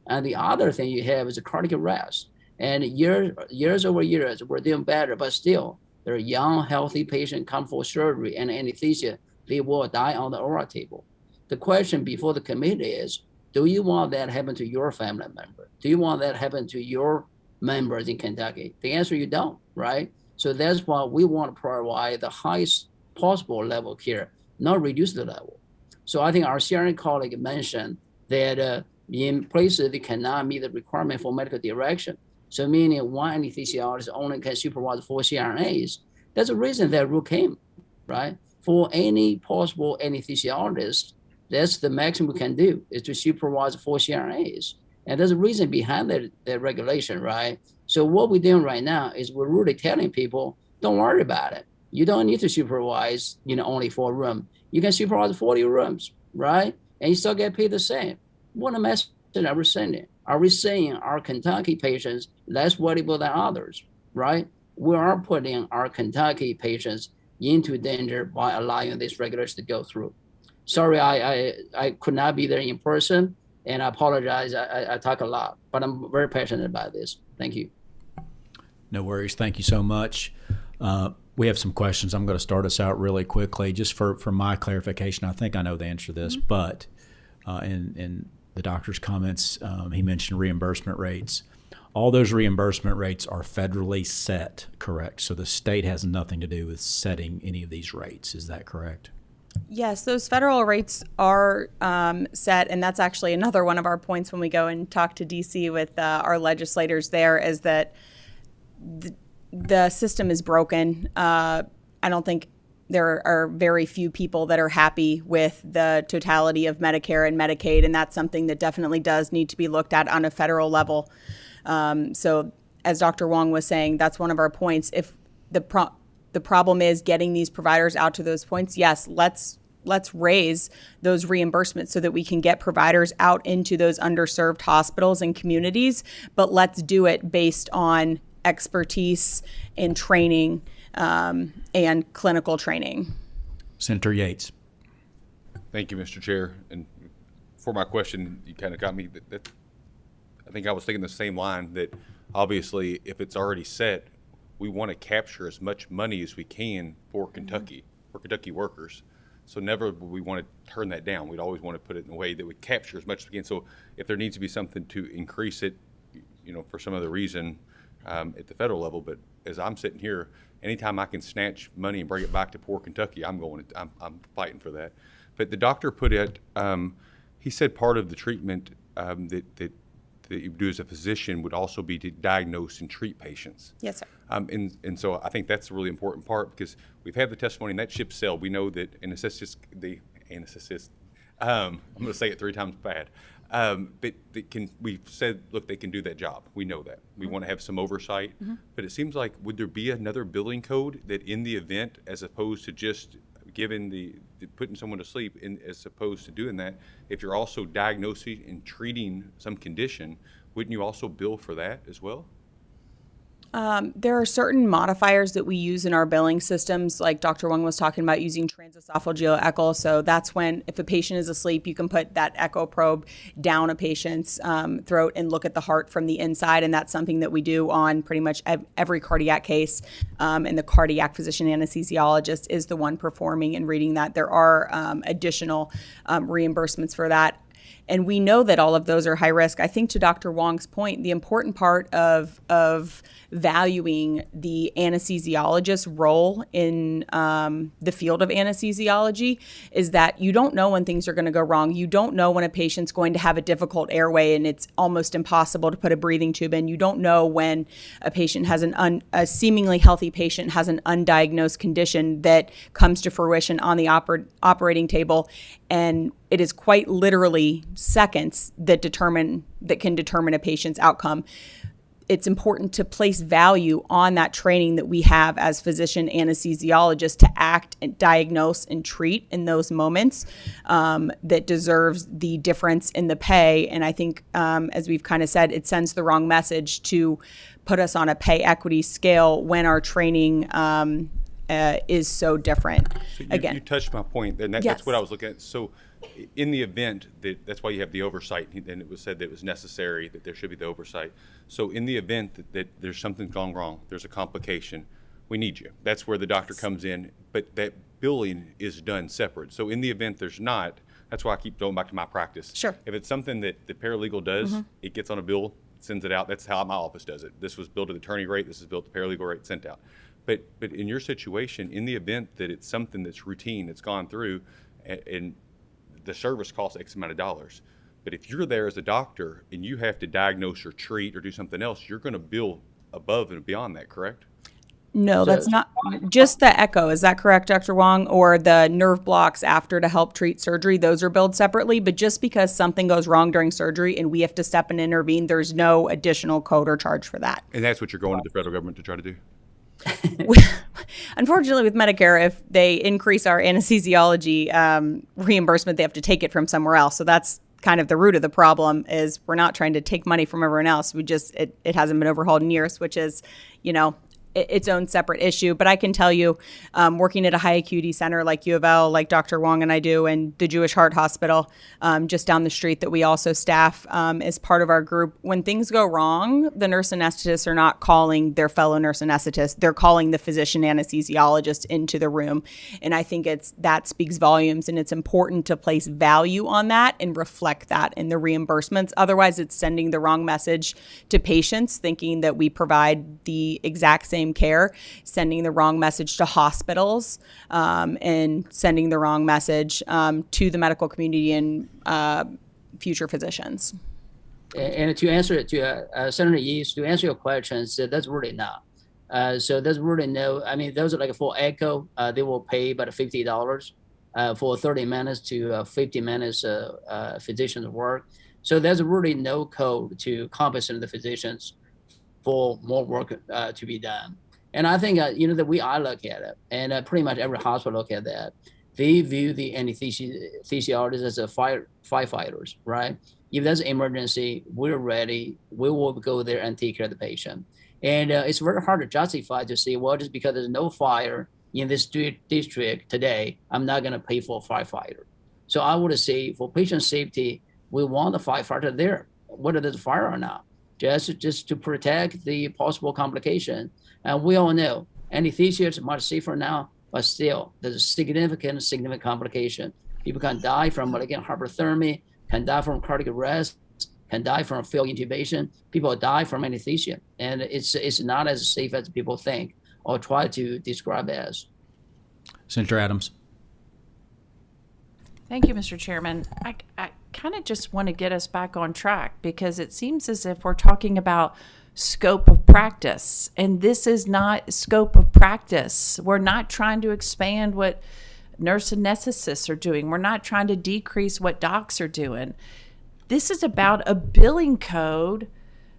And the other thing you have is a cardiac arrest. And years over years, we're doing better, but still, there are young, healthy patients come for surgery and anesthesia, they will die on the OR table. The question before the committee is, do you want that happen to your family member? Do you want that happen to your members in Kentucky? The answer, you don't, right? So that's why we want to provide the highest possible level of care, not reduce the level. So I think our CRN colleague mentioned that in places they cannot meet the requirement for medical direction, so meaning one anesthesiologist only can supervise 4 CRNAs. That's the reason that rule came, right? For any possible anesthesiologist, that's the maximum we can do, is to supervise 4 CRNAs. And there's a reason behind that regulation, right? So what we're doing right now is we're really telling people, don't worry about it. You don't need to supervise, only 4 rooms. You can supervise 40 rooms, right? And you still get paid the same. What a message are we sending? Are we saying our Kentucky patients less valuable than others, right? We are putting our Kentucky patients into danger by allowing this regulation to go through. Sorry, I could not be there in person, and I apologize. I talk a lot, but I'm very passionate about this. Thank you. No worries. Thank you so much. We have some questions. I'm going to start us out really quickly. Just for my clarification, I think I know the answer to this, but in the doctor's comments, he mentioned reimbursement rates. All those reimbursement rates are federally set, correct? So the state has nothing to do with setting any of these rates. Is that correct? Yes, those federal rates are set, and that's actually another one of our points when we go and talk to DC with our legislators there, is that the system is broken. I don't think there are very few people that are happy with the totality of Medicare and Medicaid, and that's something that definitely does need to be looked at on a federal level. So as Dr. Wong was saying, that's one of our points. If the problem is getting these providers out to those points, yes, let's raise those reimbursements so that we can get providers out into those underserved hospitals and communities, but let's do it based on expertise and training and clinical training. Senator Yates. Thank you, Mr. Chair. And for my question, you kind of got me. I think I was thinking the same line, that obviously if it's already set, we want to capture as much money as we can for Kentucky, for Kentucky workers. So never would we want to turn that down. We'd always want to put it in a way that we capture as much as we can. So if there needs to be something to increase it, for some other reason at the federal level, but as I'm sitting here, anytime I can snatch money and bring it back to poor Kentucky, I'm fighting for that. But the doctor put it, he said part of the treatment that you do as a physician would also be to diagnose and treat patients. Yes, sir. And so I think that's a really important part, because we've had the testimony, and that ship sailed. We know that I'm going to say it 3 times bad. But we've said, look, they can do that job. We know that. We want to have some oversight. But it seems like, would there be another billing code that in the event, as opposed to just giving putting someone to sleep, as opposed to doing that, if you're also diagnosing and treating some condition, wouldn't you also bill for that as well? There are certain modifiers that we use in our billing systems, like Dr. Wong was talking about using transesophageal echo. So that's when, if a patient is asleep, you can put that echo probe down a patient's throat and look at the heart from the inside. And that's something that we do on pretty much every cardiac case. And the cardiac physician anesthesiologist is the one performing and reading that. There are additional reimbursements for that. And we know that all of those are high risk. I think, to Dr. Wong's point, the important part of valuing the anesthesiologist's role in the field of anesthesiology is that you don't know when things are going to go wrong. You don't know when a patient's going to have a difficult airway and it's almost impossible to put a breathing tube in. You don't know when a patient has a seemingly healthy patient has an undiagnosed condition that comes to fruition on the operating table, and it is quite literally seconds that can determine a patient's outcome. It's important to place value on that training that we have as physician anesthesiologists to act and diagnose and treat in those moments that deserves the difference in the pay. And I think, as we've kind of said, it sends the wrong message to put us on a pay equity scale when our training is so different. So Again, you touched my point, and that's what I was looking at. So in the event that's why you have the oversight, and it was said that it was necessary that there should be the oversight. So in the event that there's something gone wrong, there's a complication, we need you. That's where the doctor comes in, but that billing is done separate. So in the event there's not, that's why I keep going back to my practice. Sure. If it's something that the paralegal does, it gets on a bill, sends it out. That's how my office does it. This was billed at the attorney rate, this is billed at the paralegal rate, sent out. But in your situation, in the event that it's something that's routine, that's gone through, and the service costs X amount of dollars. But if you're there as a doctor and you have to diagnose or treat or do something else, you're going to bill above and beyond that, correct? No, that's not just the echo. Is that correct, Dr. Wong? Or the nerve blocks after to help treat surgery, those are billed separately. But just because something goes wrong during surgery and we have to step in and intervene, there's no additional code or charge for that. And that's what you're going to the federal government to try to do? Unfortunately, with Medicare, if they increase our anesthesiology reimbursement, they have to take it from somewhere else. So that's kind of the root of the problem, is we're not trying to take money from everyone else. It hasn't been overhauled in years, which is, its own separate issue. But I can tell you, working at a high acuity center like U of L, like Dr. Wong and I do, and the Jewish Heart Hospital just down the street that we also staff as part of our group, when things go wrong, the nurse anesthetists are not calling their fellow nurse anesthetists. They're calling the physician anesthesiologist into the room. And I think that speaks volumes, and it's important to place value on that and reflect that in the reimbursements. Otherwise, it's sending the wrong message to patients, thinking that we provide the exact same same care, sending the wrong message to hospitals, and sending the wrong message to the medical community and future physicians. And to answer Senator Yeast, to answer your question, so that's really not. So there's really no, I mean, those are like for echo, they will pay about $50 for 30 minutes to 50 minutes physician's work. So there's really no code to compensate the physicians for more work to be done. And I think, the way I look at it, and pretty much every hospital look at that, they view the anesthesiologists as a firefighters, right? If there's an emergency, we're ready. We will go there and take care of the patient. And it's very hard to justify to say, well, just because there's no fire in this district today, I'm not going to pay for a firefighter. So I would say for patient safety, we want the firefighter there, whether there's a fire or not, just to protect the possible complication. And we all know anesthesia is much safer now, but still there's a significant complication. People can die from hyperthermia, can die from cardiac arrest, can die from failed intubation. People die from anesthesia, and it's not as safe as people think or try to describe it as. Senator Adams. Thank you, Mr. Chairman. I kind of just want to get us back on track because it seems as if we're talking about scope of practice, and this is not scope of practice. We're not trying to expand what nurse anesthetists are doing. We're not trying to decrease what docs are doing. This is about a billing code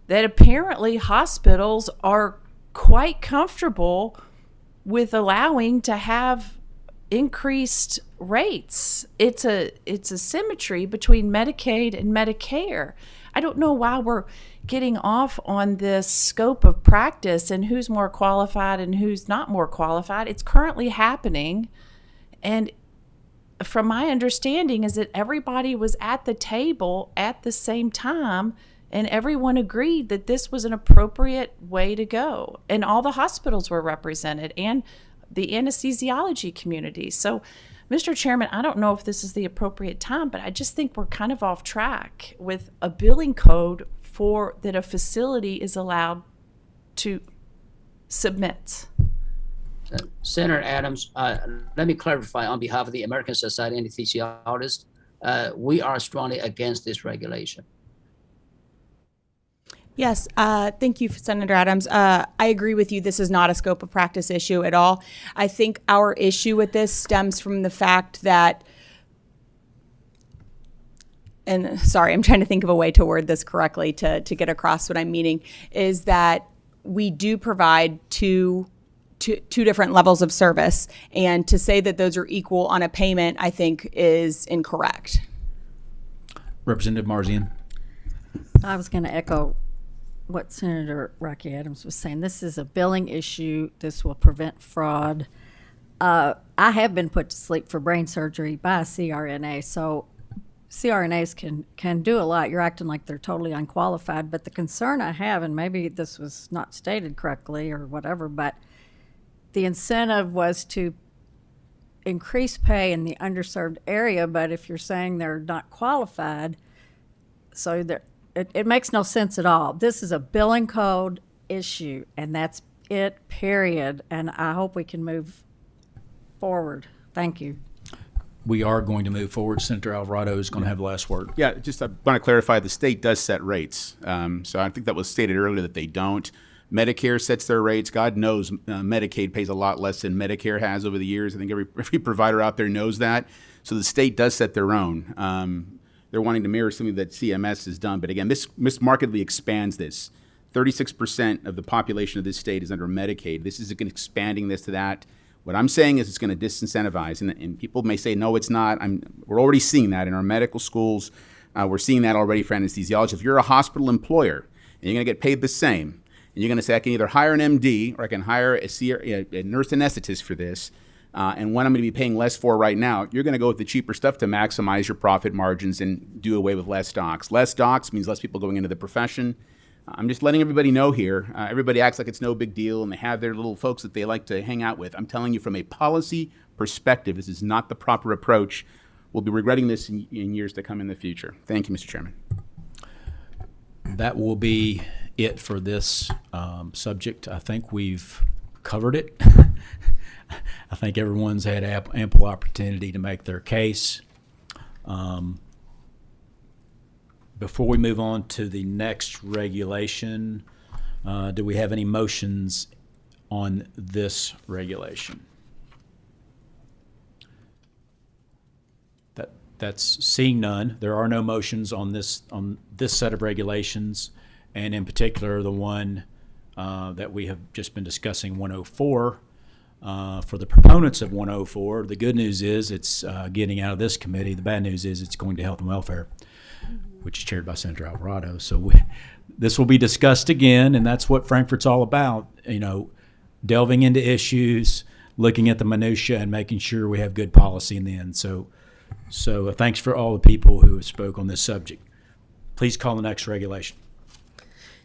that apparently hospitals are quite comfortable with allowing to have increased rates. It's a symmetry between Medicaid and Medicare. I don't know why we're getting off on this scope of practice and who's more qualified and who's not more qualified. It's currently happening. And from my understanding is that everybody was at the table at the same time and everyone agreed that this was an appropriate way to go. And all the hospitals were represented and the anesthesiology community. So, Mr. Chairman, I don't know if this is the appropriate time, but I just think we're kind of off track with a billing code for that a facility is allowed to submit. Senator Adams, let me clarify on behalf of the American Society of Anesthesiologists, we are strongly against this regulation. Yes, thank you, Senator Adams. I agree with you. This is not a scope of practice issue at all. I think our issue with this stems from the fact that, and sorry, I'm trying to think of a way to word this correctly to get across what I'm meaning, is that we do provide two different levels of service, and to say that those are equal on a payment, I think, is incorrect. Representative Marzian. I was going to echo what Senator Rocky Adams was saying. This is a billing issue. This will prevent fraud. I have been put to sleep for brain surgery by a CRNA, so CRNAs can do a lot. You're acting like they're totally unqualified, but the concern I have, and maybe this was not stated correctly or whatever, but the incentive was to increase pay in the underserved area, but if you're saying they're not qualified, so it makes no sense at all. This is a billing code issue, and that's it, period. And I hope we can move forward. Thank you. We are going to move forward. Senator Alvarado is going to have the last word. Yeah, just I want to clarify, the state does set rates. So I think that was stated earlier that they don't. Medicare sets their rates. God knows Medicaid pays a lot less than Medicare has over the years. I think every provider out there knows that. So the state does set their own. They're wanting to mirror something that CMS has done. But again, this markedly expands this. 36% of the population of this state is under Medicaid. This is expanding this to that. What I'm saying is it's going to disincentivize. And people may say, no, it's not. We're already seeing that in our medical schools. We're seeing that already for anesthesiologists. If you're a hospital employer and you're going to get paid the same, and you're going to say, I can either hire an MD or I can hire a nurse anesthetist for this, and one I'm going to be paying less for right now, you're going to go with the cheaper stuff to maximize your profit margins and do away with less docs. Less docs means less people going into the profession. I'm just letting everybody know here. Everybody acts like it's no big deal, and they have their little folks that they like to hang out with. I'm telling you from a policy perspective, this is not the proper approach. We'll be regretting this in years to come in the future. Thank you, Mr. Chairman. That will be it for this subject. I think we've covered it. I think everyone's had ample opportunity to make their case. Before we move on to the next regulation, do we have any motions on this regulation? That's seeing none. There are no motions on this set of regulations, and in particular the one that we have just been discussing, 104. For the proponents of 104, the good news is it's getting out of this committee. The bad news is it's going to Health and Welfare, which is chaired by Senator Alvarado. So this will be discussed again, and that's what Frankfurt's all about. Delving into issues, looking at the minutia, and making sure we have good policy in the end. So thanks for all the people who have spoke on this subject. Please call the next regulation.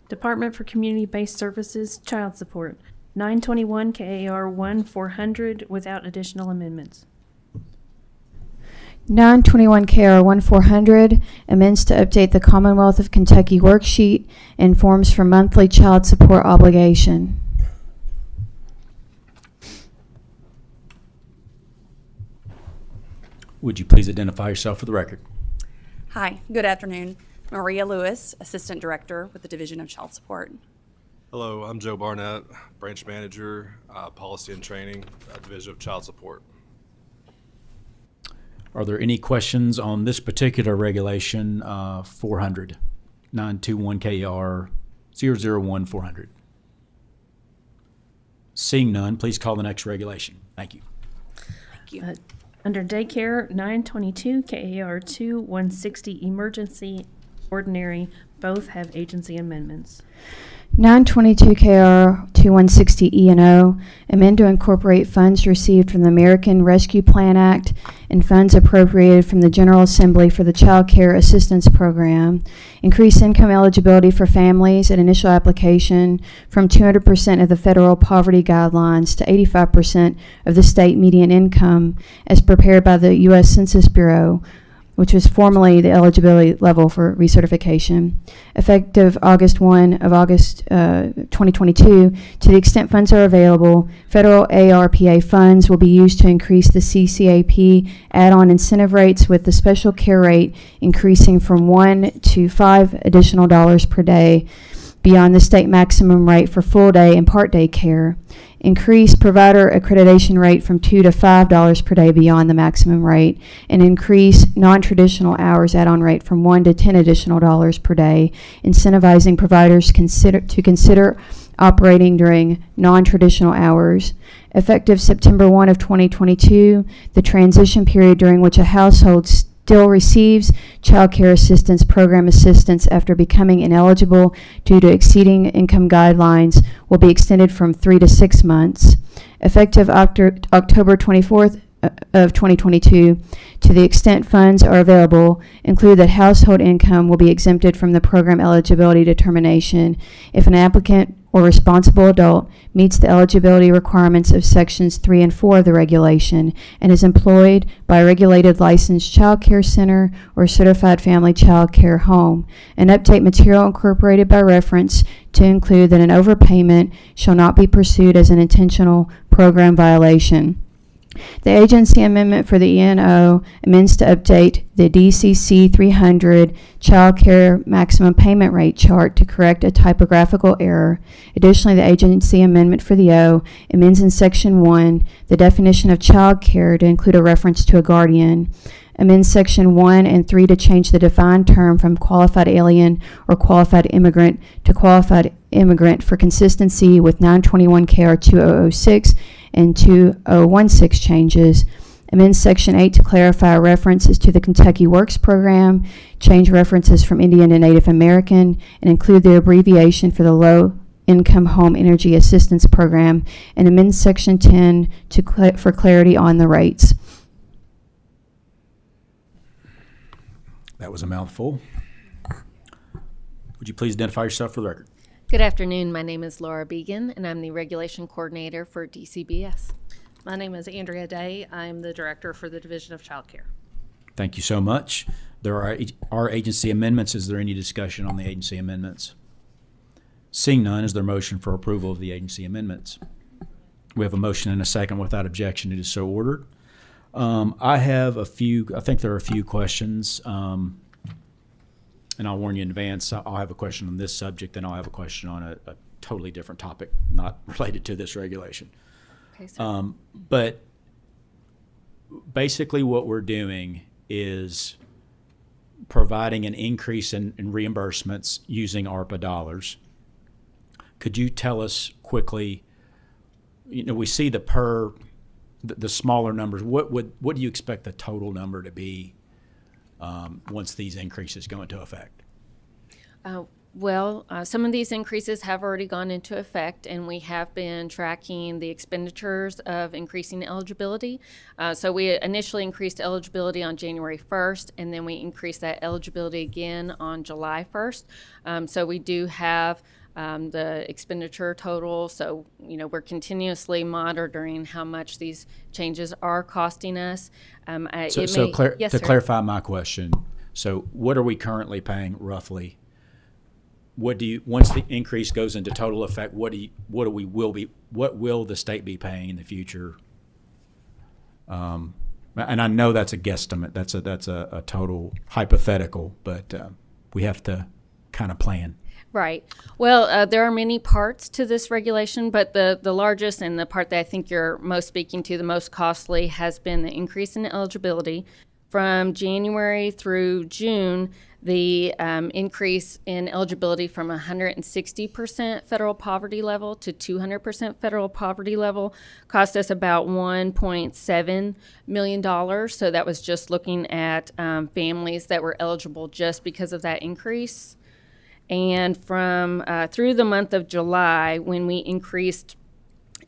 Department for Community-Based Services, Child Support, 921 KAR 1400 without additional amendments. 921 KR 1400 amends to update the Commonwealth of Kentucky worksheet and forms for monthly child support obligation. Would you please identify yourself for the record? Hi, good afternoon. Maria Lewis, Assistant Director with the Division of Child Support. Hello, I'm Joe Barnett, Branch Manager, Policy and Training, Division of Child Support. Are there any questions on this particular regulation, 400, 921 KR 001 400? Seeing none, please call the next regulation. Thank you. Thank you. Under daycare, 922 KAR 160 emergency ordinary, both have agency amendments. 922 KR 2160 E&O amend to incorporate funds received from the American Rescue Plan Act and funds appropriated from the General Assembly for the Child Care Assistance Program, increase income eligibility for families at initial application from 200% of the federal poverty guidelines to 85% of the state median income as prepared by the U.S. Census Bureau, which was formerly the eligibility level for recertification, effective August 2022. To the extent funds are available, federal ARPA funds will be used to increase the CCAP add-on incentive rates, with the special care rate increasing from $1 to $5 additional per day beyond the state maximum rate for full day and part day care. Increase provider accreditation rate from $2 to $5 per day beyond the maximum rate, and increase non-traditional hours add-on rate from $1 to $10 additional per day, incentivizing providers to consider operating during non-traditional hours. Effective September 1 of 2022, the transition period during which a household still receives Child Care Assistance Program assistance after becoming ineligible due to exceeding income guidelines will be extended from 3 to 6 months. Effective October 24th of 2022, to the extent funds are available, include that household income will be exempted from the program eligibility determination if an applicant or responsible adult meets the eligibility requirements of sections 3 and 4 of the regulation and is employed by a regulated licensed child care center or certified family child care home. An update material incorporated by reference to include that an overpayment shall not be pursued as an intentional program violation. The agency amendment for the E&O amends to update the DCC 300 Child Care Maximum Payment Rate chart to correct a typographical error. Additionally, the agency amendment for the O amends in Section 1 the definition of child care to include a reference to a guardian. Amends Section 1 and 3 to change the defined term from qualified alien or qualified immigrant to qualified immigrant for consistency with 921 KR 2006 and 2016 changes. Amends Section 8 to clarify references to the Kentucky Works program, change references from Indian to Native American, and include the abbreviation for the Low Income Home Energy Assistance Program, and amends Section 10 for clarity on the rates. That was a mouthful. Would you please identify yourself for the record? Good afternoon. My name is Laura Began, and I'm the Regulation Coordinator for DCBS. My name is Andrea Day. I'm the Director for the Division of Child Care. Thank you so much. There are agency amendments. Is there any discussion on the agency amendments? Seeing none, is there a motion for approval of the agency amendments? We have a motion and a second. Without objection, it is so ordered. I think there are a few questions, and I'll warn you in advance. I'll have a question on this subject, then I'll have a question on a totally different topic, not related to this regulation. Okay, sir. But basically what we're doing is providing an increase in reimbursements using ARPA dollars. Could you tell us quickly, we see the smaller numbers. What do you expect the total number to be once these increases go into effect? Some of these increases have already gone into effect, and we have been tracking the expenditures of increasing eligibility. So we initially increased eligibility on January 1st, and then we increased that eligibility again on July 1st. So we do have the expenditure total. So, we're continuously monitoring how much these changes are costing us. Yes, To sir. clarify my question, so what are we currently paying roughly? Once the increase goes into total effect, what will the state be paying in the future? And I know that's a guesstimate. That's a total hypothetical, but we have to kind of plan. Right. Well, there are many parts to this regulation, but the largest and the part that I think you're most speaking to, the most costly, has been the increase in eligibility. From January through June, the increase in eligibility from 160% federal poverty level to 200% federal poverty level cost us about $1.7 million. So that was just looking at families that were eligible just because of that increase. And from through the month of July, when we increased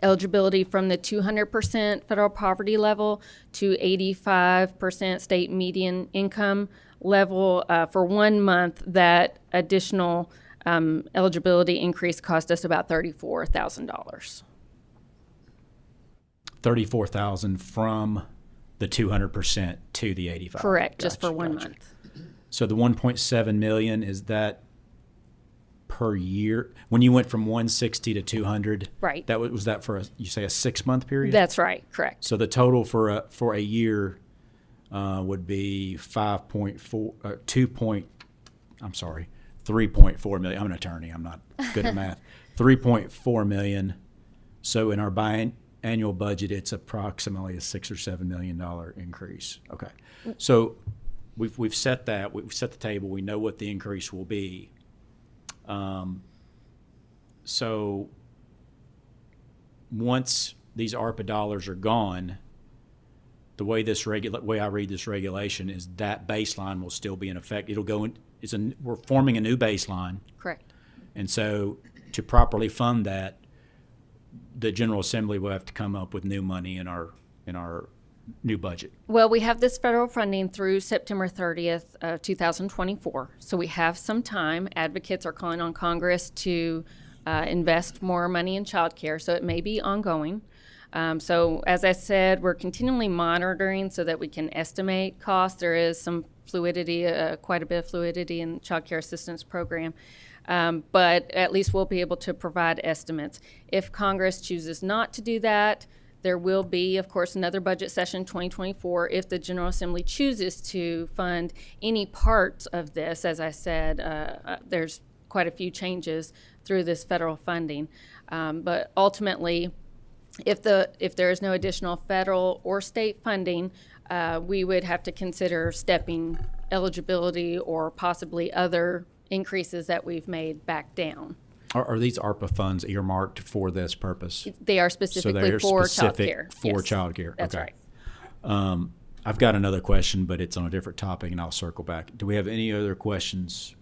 eligibility from the 200% federal poverty level to 85% state median income level, for 1 month, that additional eligibility increase cost us about $34,000. $34,000 from the 200% to the 85%. Correct, just for 1 month. So the 1.7 million, is that per year? When you went from 160 to 200, right? Was that for you say a 6-month period? That's right, correct. So the total for a year would be 3.4 million. I'm an attorney. I'm not good at math. 3.4 million. So in our biannual budget, it's approximately a $6 or $7 million increase. Okay. So we've set that. We've set the table. We know what the increase will be. So once these ARPA dollars are gone, the way I read this regulation is that baseline will still be in effect. It'll go in. We're forming a new baseline. Correct. And so to properly fund that, the General Assembly will have to come up with new money in our new budget. Well, we have this federal funding through September 30th of 2024, so we have some time. Advocates are calling on Congress to invest more money in child care, so it may be ongoing. So as I said, we're continually monitoring so that we can estimate costs. There is some fluidity, quite a bit of fluidity in the child care assistance program. But at least we'll be able to provide estimates. If Congress chooses not to do that, there will be, of course, another budget session 2024 if the General Assembly chooses to fund any parts of this. As I said, there's quite a few changes through this federal funding. But ultimately, if there is no additional federal or state funding, we would have to consider stepping eligibility or possibly other increases that we've made back down. Are these ARPA funds earmarked for this purpose? They are specifically for child care. For child care. That's okay. right. I've got another question, but it's on a different topic, and I'll circle back. Do we have any other questions?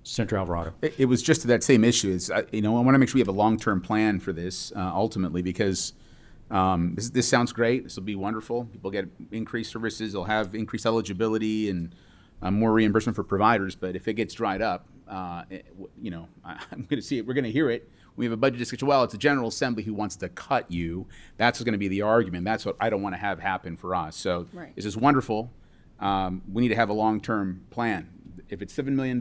Senator Alvarado. It was just to that same issue. I want to make sure we have a long-term plan for this ultimately, because this sounds great. This will be wonderful. People get increased services. They'll have increased eligibility and more reimbursement for providers. But if it gets dried up, I'm going to see it. We're going to hear it. We have a budget discussion. Well, it's the General Assembly who wants to cut you. That's going to be the argument. That's what I don't want to have happen for us. So right. This is wonderful. We need to have a long-term plan. If it's $7 million,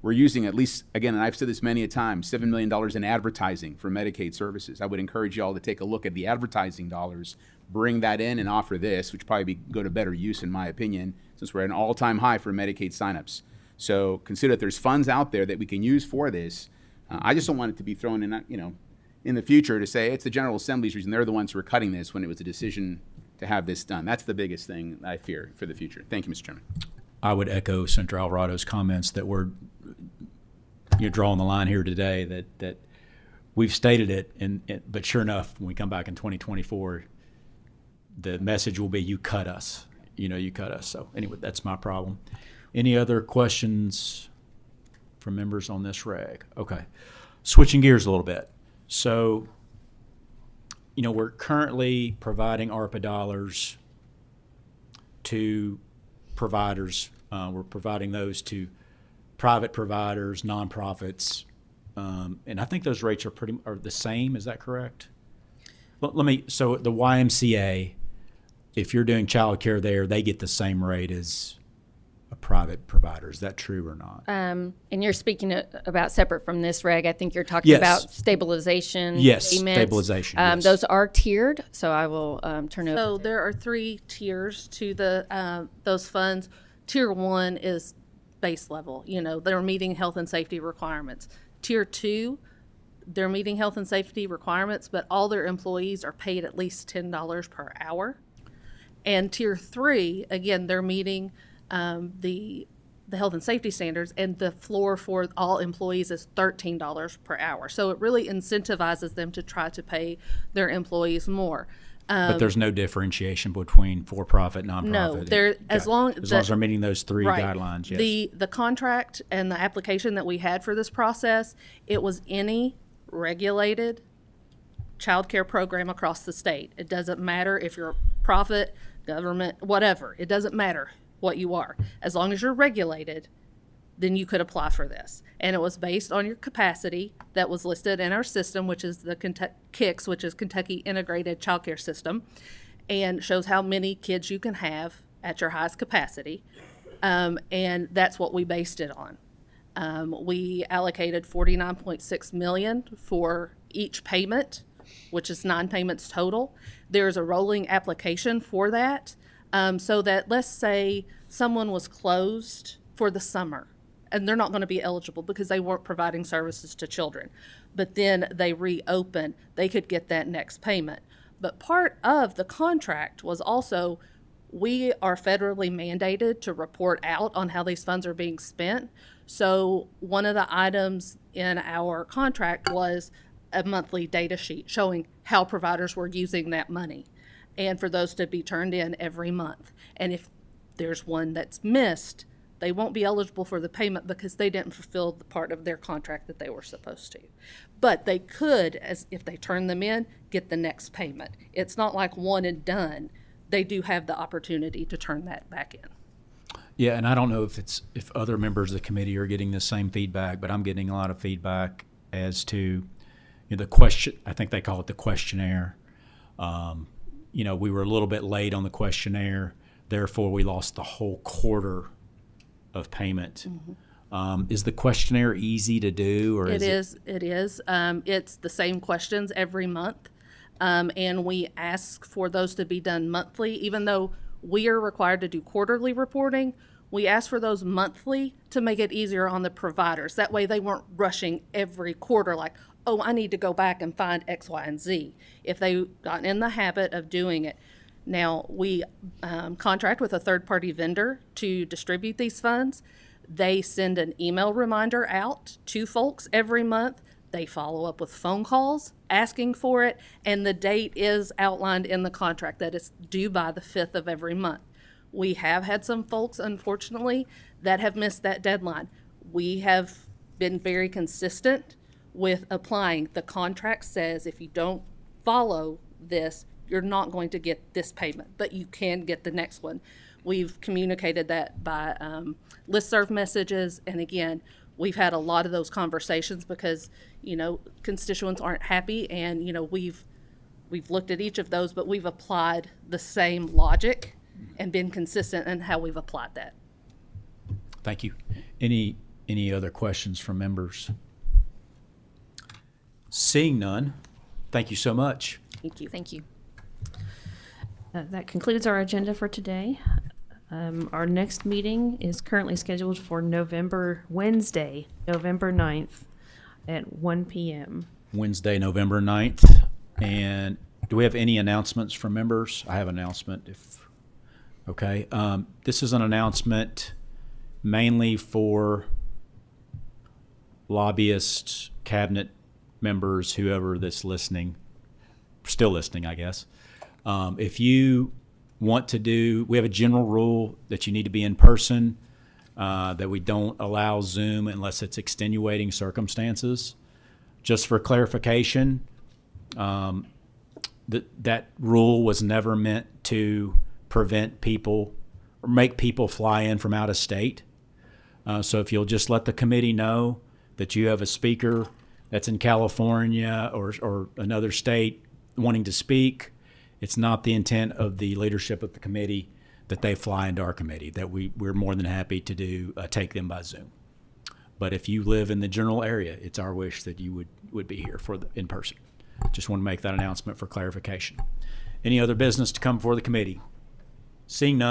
we're using at least, again, and I've said this many a time, $7 million in advertising for Medicaid services. I would encourage you all to take a look at the advertising dollars, bring that in and offer this, which probably go to better use in my opinion, since we're at an all-time high for Medicaid signups. So consider that there's funds out there that we can use for this. I just don't want it to be thrown in, in the future to say it's the General Assembly's reason. They're the ones who are cutting this when it was a decision to have this done. That's the biggest thing I fear for the future. Thank you, Mr. Chairman. I would echo Senator Alvarado's comments that you're drawing the line here today, that we've stated it, but sure enough, when we come back in 2024, the message will be, you cut us. You cut us. So anyway, that's my problem. Any other questions from members on this reg? Okay. Switching gears a little bit. So, we're currently providing ARPA dollars to providers. We're providing those to private providers, nonprofits, and I think those rates are the same. Is that correct? So the YMCA, if you're doing child care there, they get the same rate as a private provider. Is that true or not? And you're speaking about separate from this reg. I think you're talking Yes. about stabilization Yes, payments. stabilization, yes. Those are tiered, so I will turn over. So there are 3 tiers to those funds. Tier 1 is base level. They're meeting health and safety requirements. Tier 2, they're meeting health and safety requirements, but all their employees are paid at least $10 per hour. And Tier 3, again, they're meeting the health and safety standards, and the floor for all employees is $13 per hour. So it really incentivizes them to try to pay their employees more. But there's no differentiation between for-profit, nonprofit. No, as long as they're meeting those 3 right. guidelines. Yes. The contract and the application that we had for this process, it was any regulated child care program across the state. It doesn't matter if you're profit, government, whatever. It doesn't matter what you are. As long as you're regulated, then you could apply for this. And it was based on your capacity that was listed in our system, which is the KICS, which is Kentucky Integrated Child Care System, and shows how many kids you can have at your highest capacity. And that's what we based it on. We allocated $49.6 million for each payment, which is 9 payments total. There's a rolling application for that, so that, let's say someone was closed for the summer and they're not going to be eligible because they weren't providing services to children, but then they reopen, they could get that next payment. But part of the contract was also, we are federally mandated to report out on how these funds are being spent. So one of the items in our contract was a monthly data sheet showing how providers were using that money, and for those to be turned in every month. And if there's one that's missed, they won't be eligible for the payment because they didn't fulfill the part of their contract that they were supposed to. But they could, as if they turn them in, get the next payment. It's not like one and done. They do have the opportunity to turn that back in. Yeah, and I don't know if other members of the committee are getting the same feedback, but I'm getting a lot of feedback as to the question. I think they call it the questionnaire. We were a little bit late on the questionnaire, therefore we lost the whole quarter of payment. Mm-hmm. Is the questionnaire easy to do, or It is. It's the same questions every month, and we ask for those to be done monthly. Even though we are required to do quarterly reporting, we ask for those monthly to make it easier on the providers. That way they weren't rushing every quarter like, oh, I need to go back and find X, Y, and Z. If they got in the habit of doing it. Now, we contract with a third-party vendor to distribute these funds. They send an email reminder out to folks every month. They follow up with phone calls asking for it, and the date is outlined in the contract that it's due by the 5th of every month. We have had some folks, unfortunately, that have missed that deadline. We have been very consistent with applying. The contract says if you don't follow this, you're not going to get this payment, but you can get the next one. We've communicated that by listserv messages, and again, we've had a lot of those conversations because, constituents aren't happy, and, we've looked at each of those, but we've applied the same logic and been consistent in how we've applied that. Thank you. Any Any other questions from members? Seeing none, thank you so much. Thank you. Thank you. That concludes our agenda for today. Our next meeting is currently scheduled for Wednesday, November 9th at 1 p.m. Wednesday, November 9th. And do we have any announcements from members? I have an announcement okay. This is an announcement mainly for lobbyists, cabinet members, whoever that's listening, still listening, I guess. If you want to we have a general rule that you need to be in person, that we don't allow Zoom unless it's extenuating circumstances. Just for clarification, that rule was never meant to prevent people or make people fly in from out of state. So if you'll just let the committee know that you have a speaker that's in California or another state wanting to speak, it's not the intent of the leadership of the committee that they fly into our committee, that we're more than happy to take them by Zoom. But if you live in the general area, it's our wish that you would be here in person. Just want to make that announcement for clarification. Any other business to come before the committee? Seeing none.